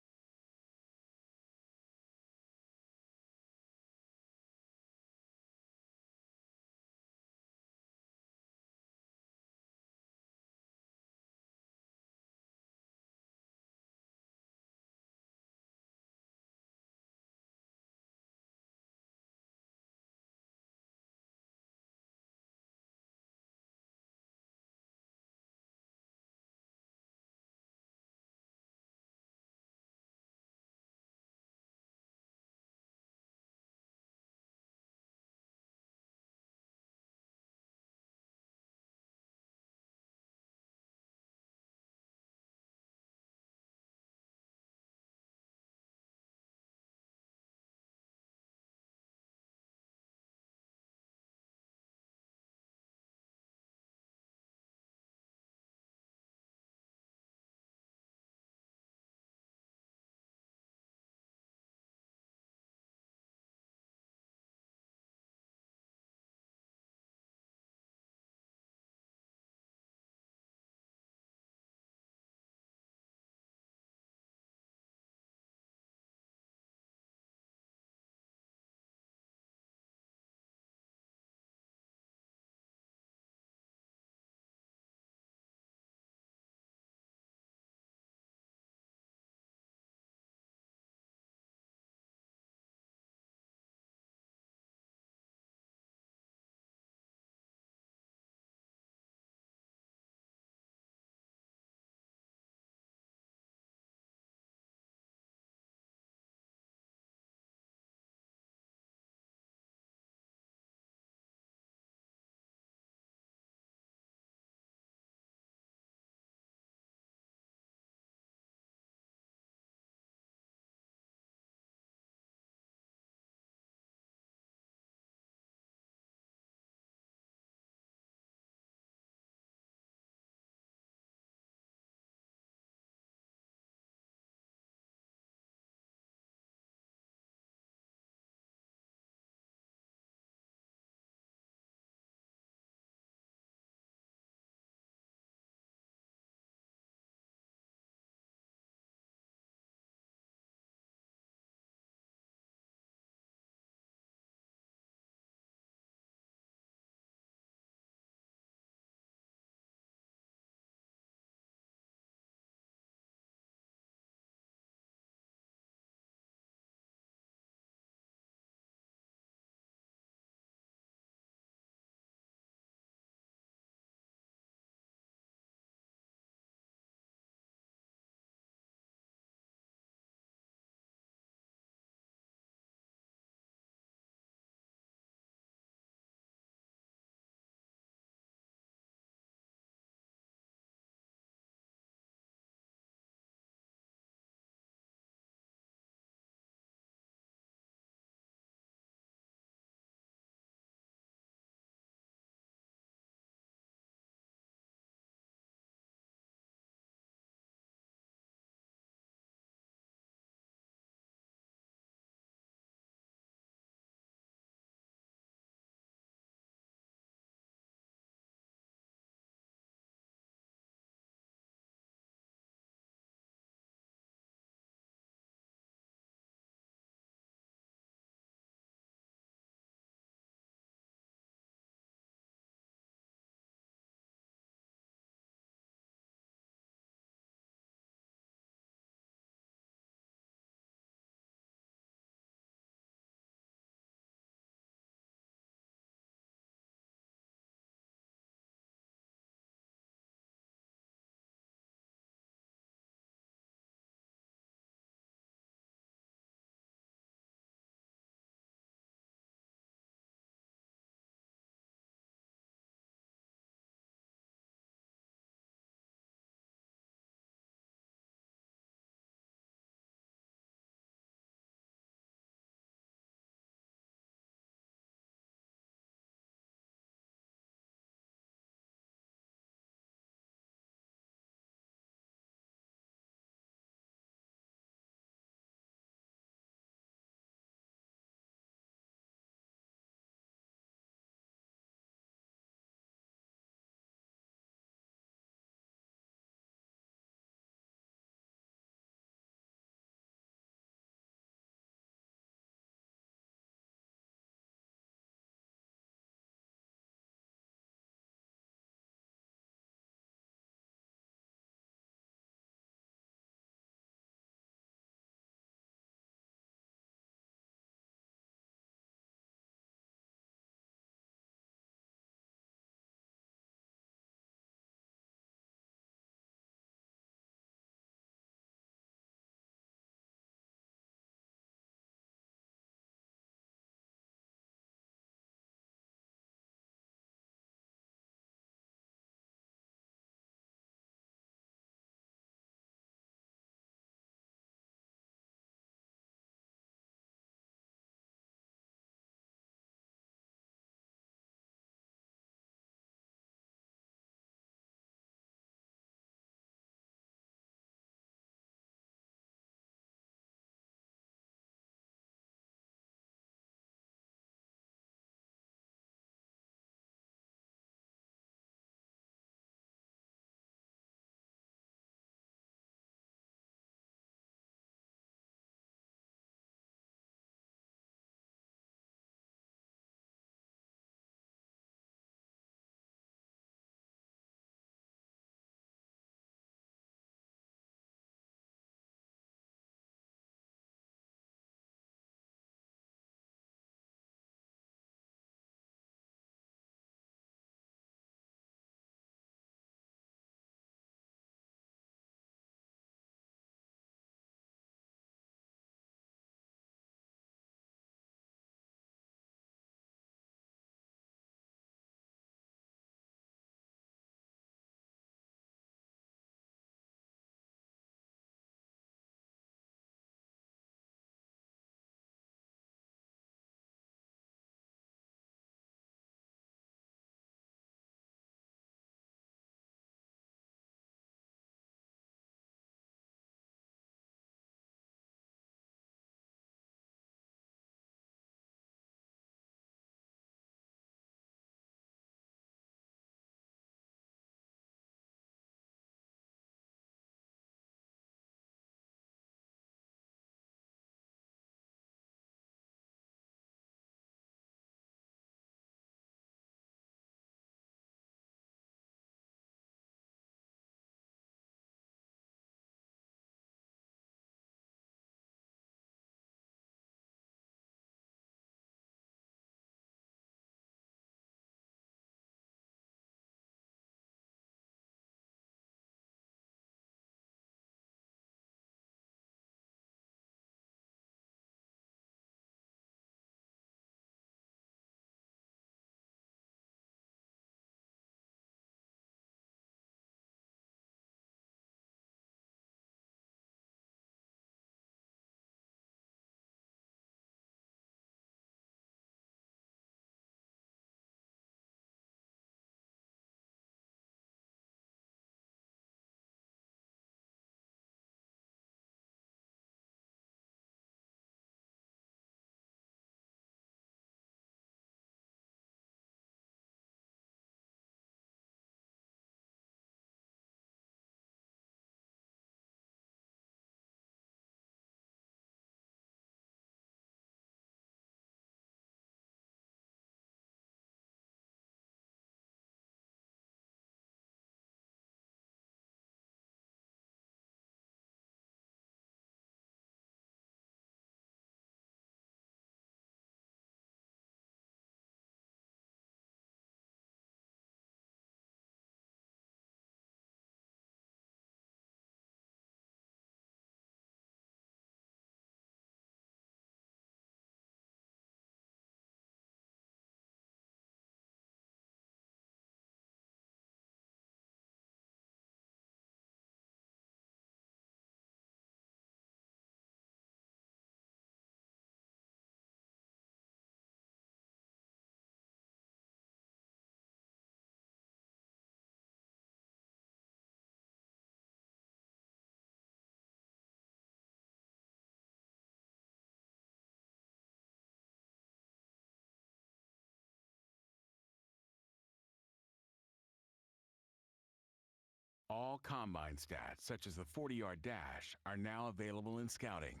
All combine stats, such as the 40-yard dash, are now available in scouting.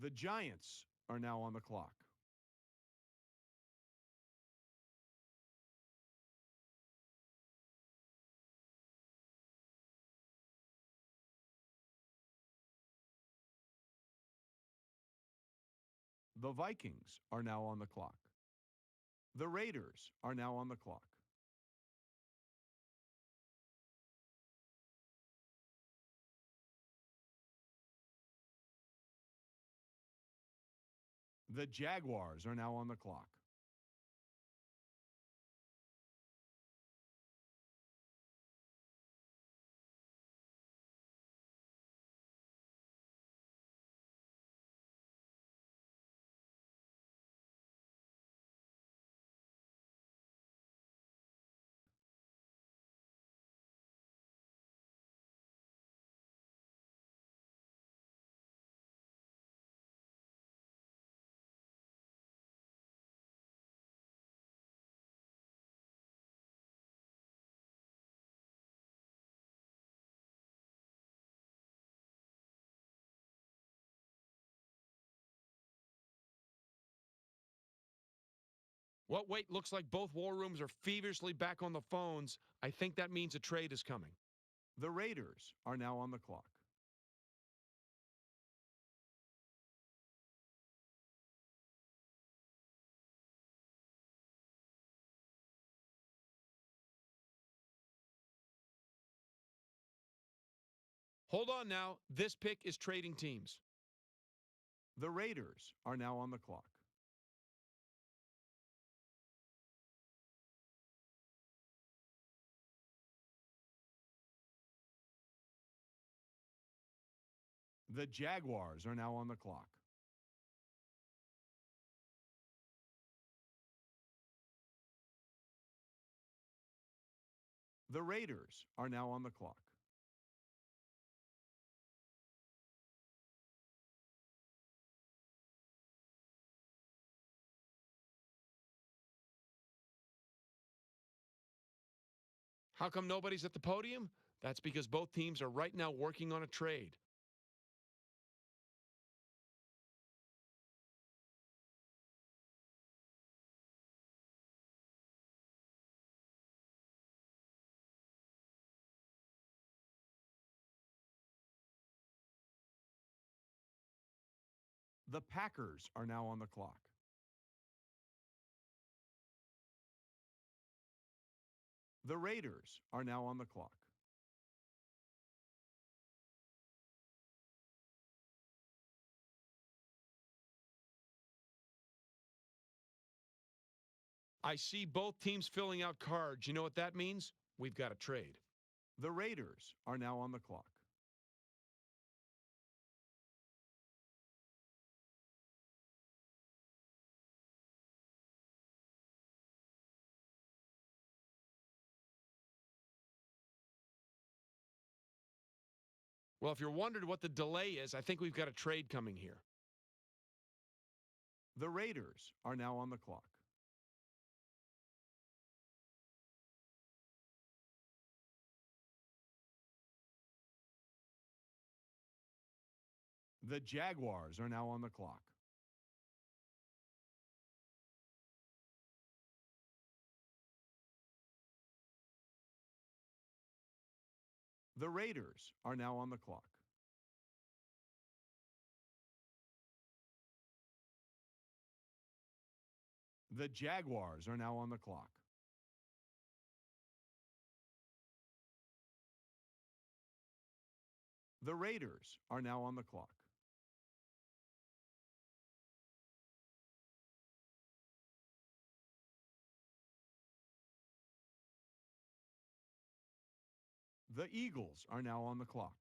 The Giants are now on the clock. The Vikings are now on the clock. The Raiders are now on the clock. The Jaguars are now on the clock. Well, wait, looks like both war rooms are feverishly back on the phones. I think that means a trade is coming. The Raiders are now on the clock. Hold on now. This pick is trading teams. The Raiders are now on the clock. The Jaguars are now on the clock. The Raiders are now on the clock. How come nobody's at the podium? That's because both teams are right now working on a trade. The Packers are now on the clock. The Raiders are now on the clock. I see both teams filling out cards. You know what that means? We've got a trade. The Raiders are now on the clock. Well, if you're wondering what the delay is, I think we've got a trade coming here. The Raiders are now on the clock. The Jaguars are now on the clock. The Raiders are now on the clock. The Jaguars are now on the clock. The Raiders are now on the clock. The Eagles are now on the clock.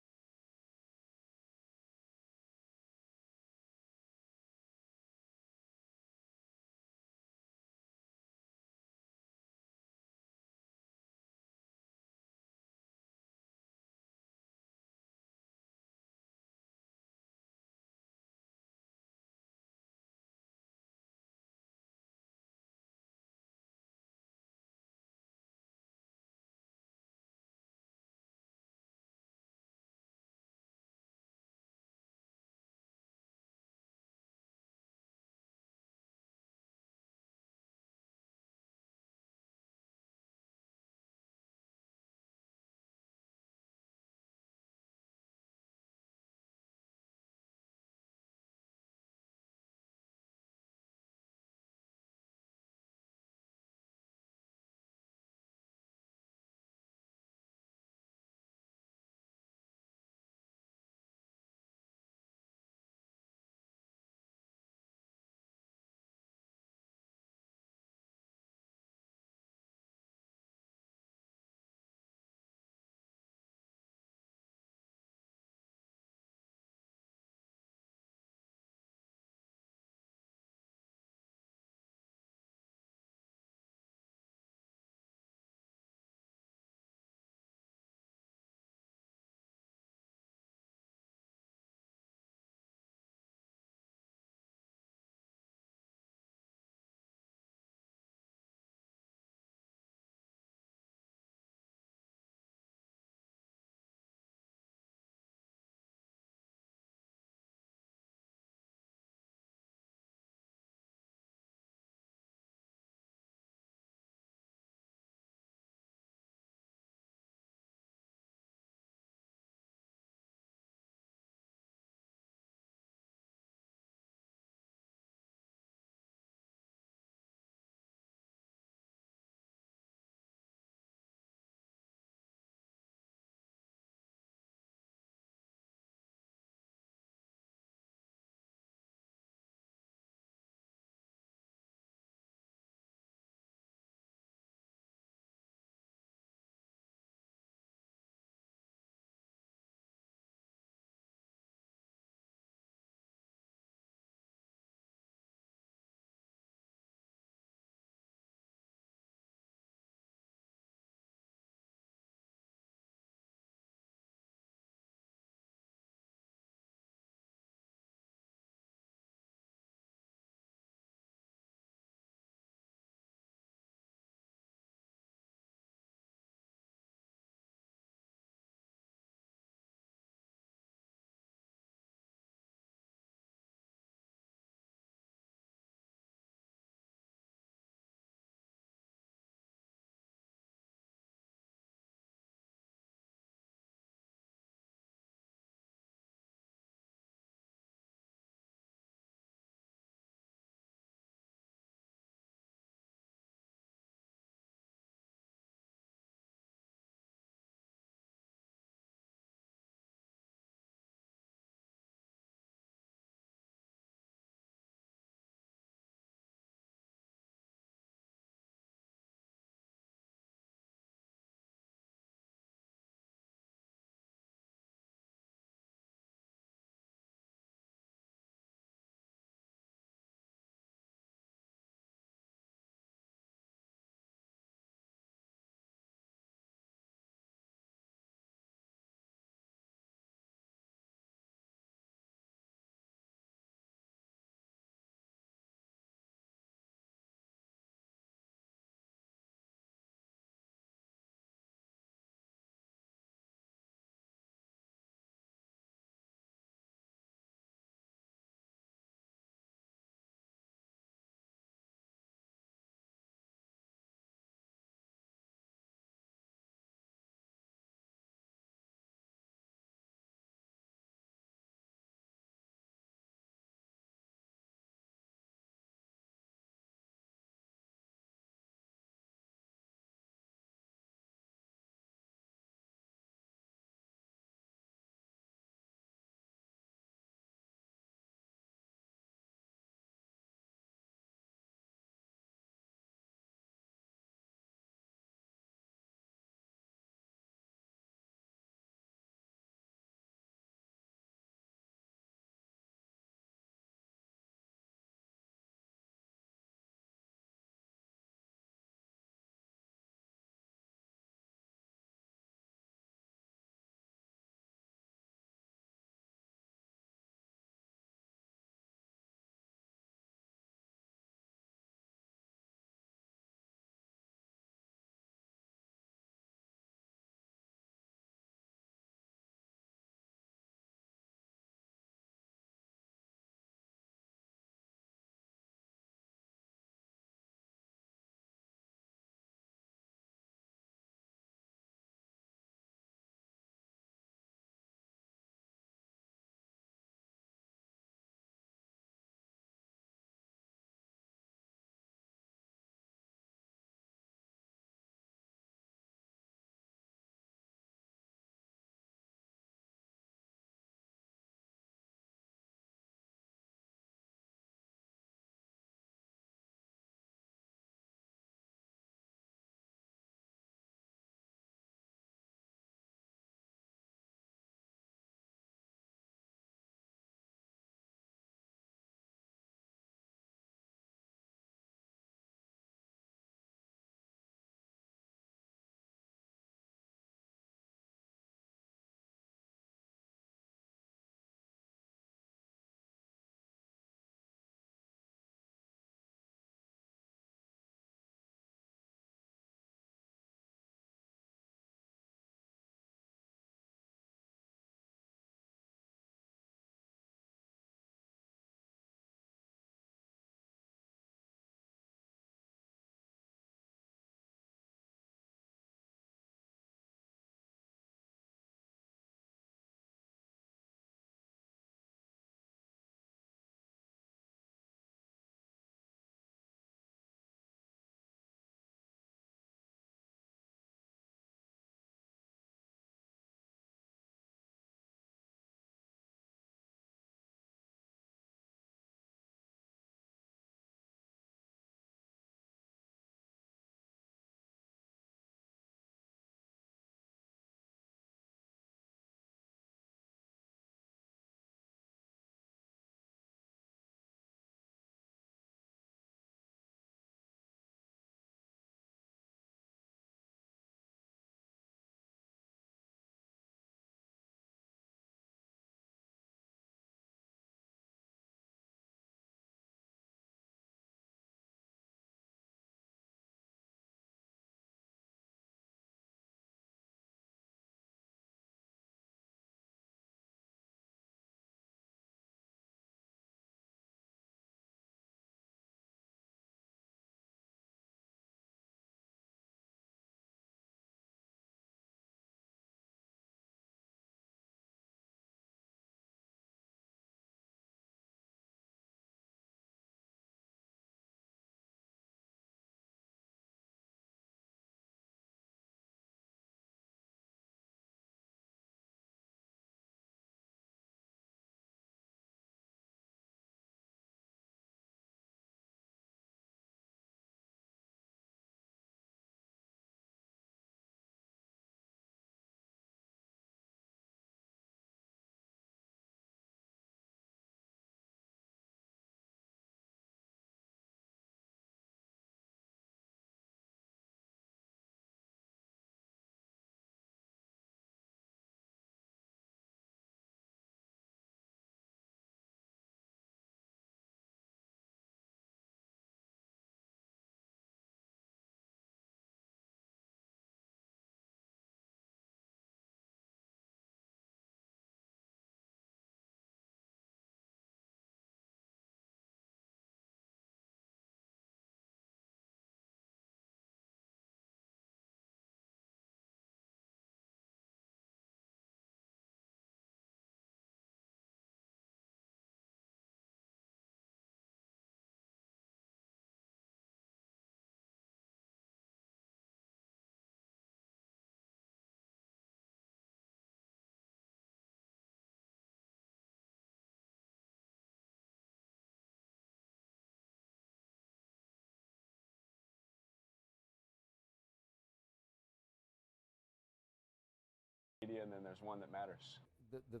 And then there's one that matters. The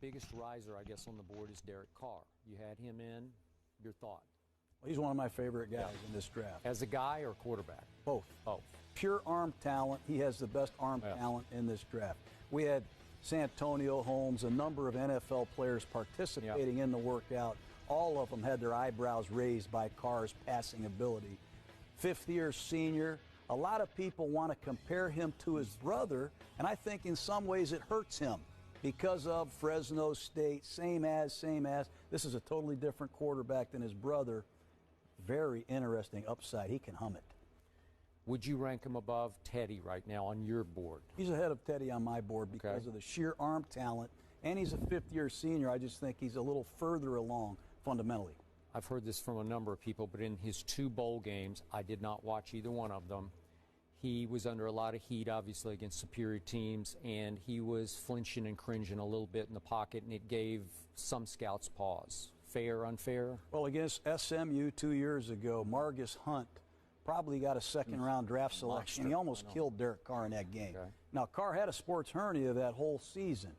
biggest riser, I guess, on the board is Derek Carr. You had him in. Your thought? Well, he's one of my favorite guys in this draft. As a guy or quarterback? Both. Both. Pure arm talent. He has the best arm talent in this draft. We had Santonio Holmes, a number of NFL players participating in the workout. All of them had their eyebrows raised by Carr's passing ability. Fifth-year senior. A lot of people want to compare him to his brother, and I think in some ways it hurts him because of Fresno State, same as. This is a totally different quarterback than his brother. Very interesting upside. He can hum it. Would you rank him above Teddy right now on your board? He's ahead of Teddy on my board because of the sheer arm talent, and he's a fifth-year senior. I just think he's a little further along fundamentally. I've heard this from a number of people, but in his 2 bowl games, I did not watch either one of them. He was under a lot of heat, obviously, against superior teams, and he was flinching and cringing a little bit in the pocket, and it gave some scouts pause. Fair, unfair? Well, against SMU 2 years ago, Margus Hunt probably got a second-round draft selection. He almost killed Derek Carr in that game. Now, Carr had a sports hernia that whole season,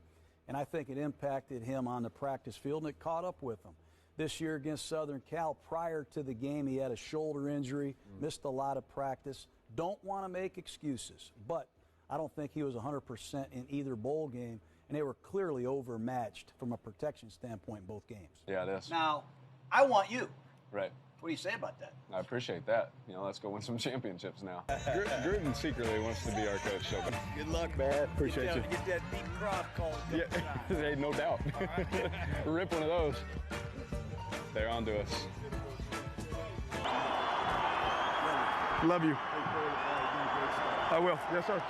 and I think it impacted him on the practice field, and it caught up with him. This year against Southern Cal, prior to the game, he had a shoulder injury, missed a lot of practice. Don't want to make excuses, but I don't think he was 100% in either bowl game, and they were clearly overmatched from a protection standpoint in both games. Yeah, it is. Now, I want you. Right. What do you say about that? I appreciate that. Let's go win some championships now. Gruden secretly wants to be our coach, so Good luck, man. Appreciate you. Get that deep cross call. Yeah, hey, no doubt. Rip one of those. They're on to us. Love you. I will. Yes, sir.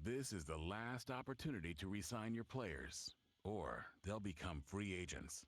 This is the last opportunity to re-sign your players, or they'll become free agents.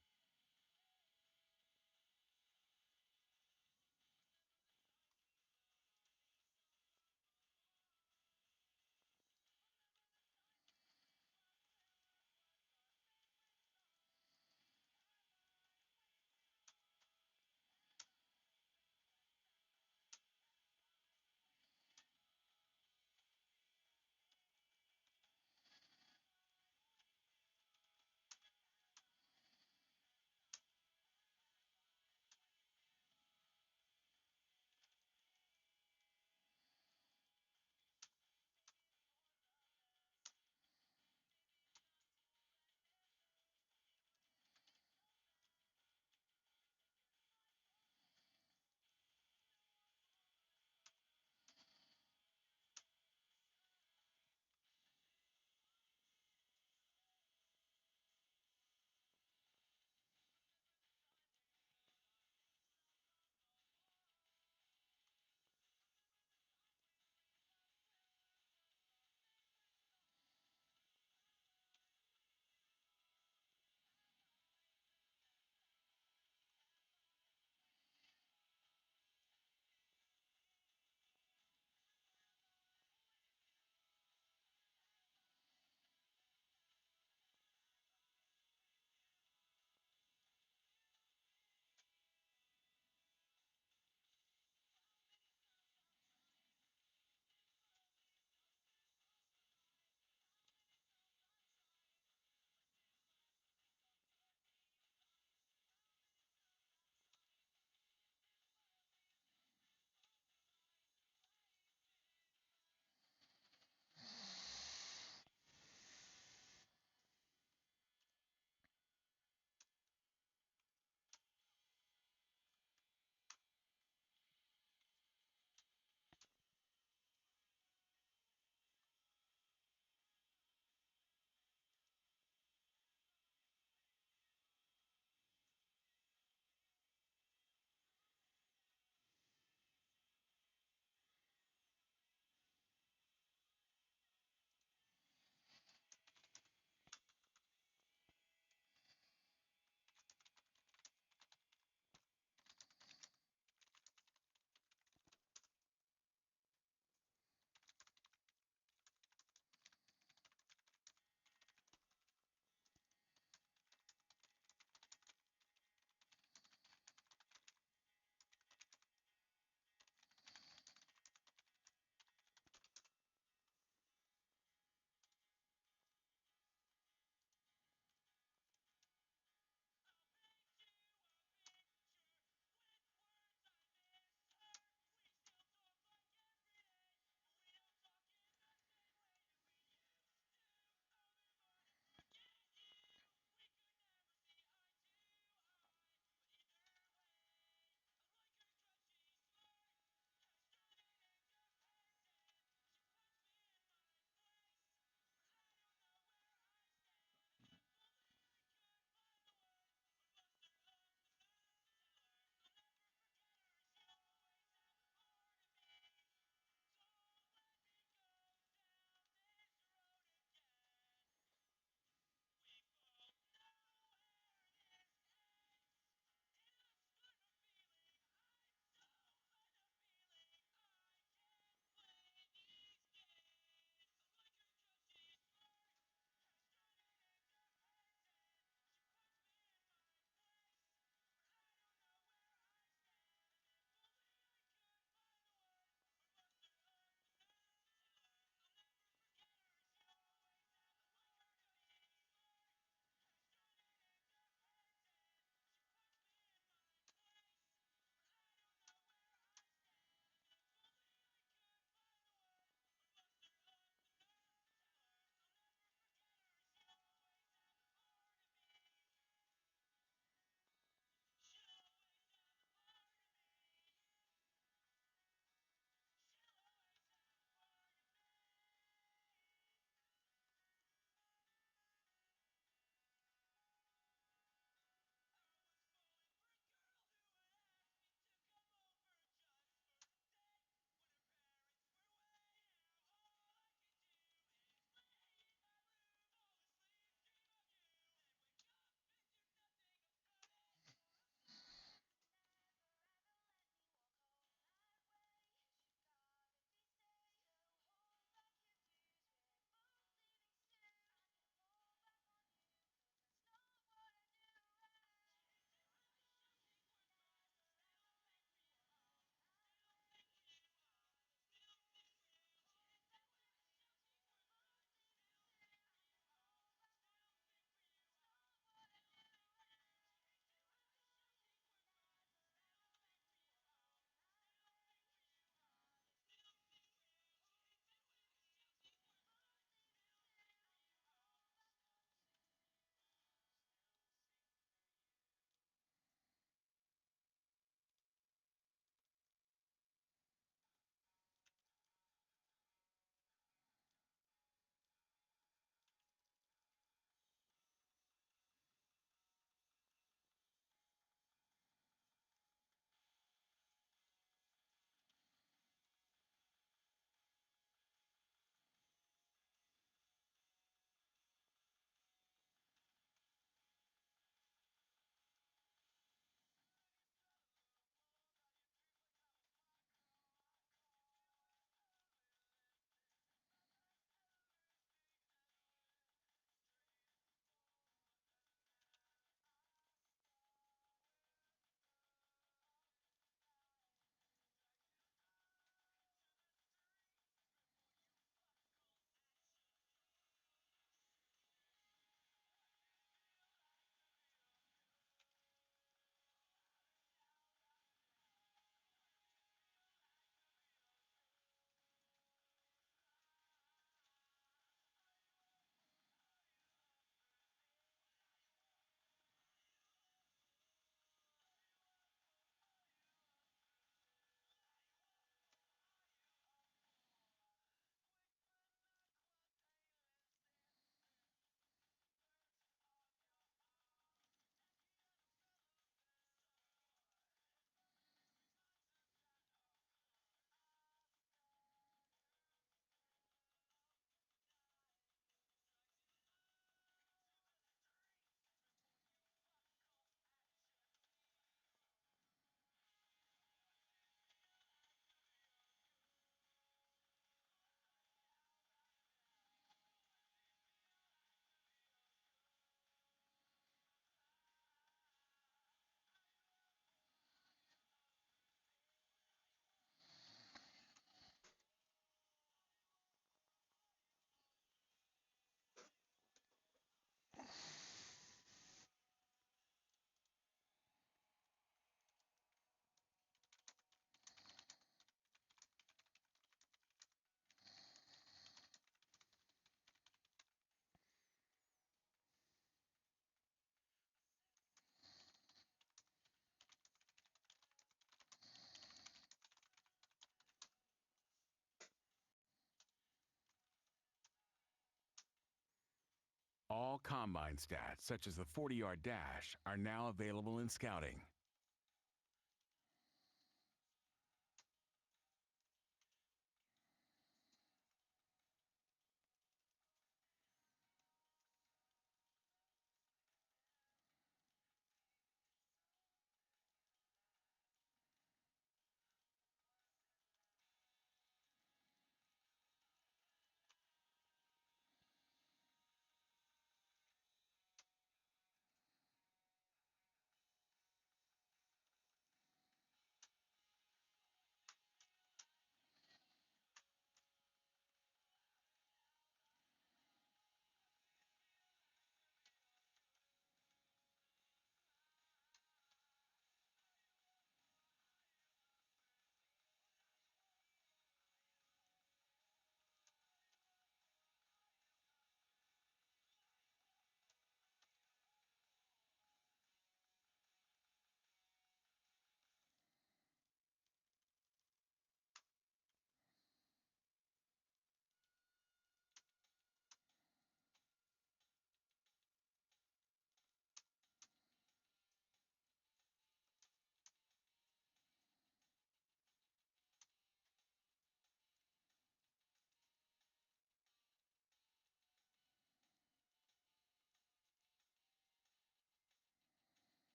All combine stats, such as the 40-yard dash, are now available in scouting.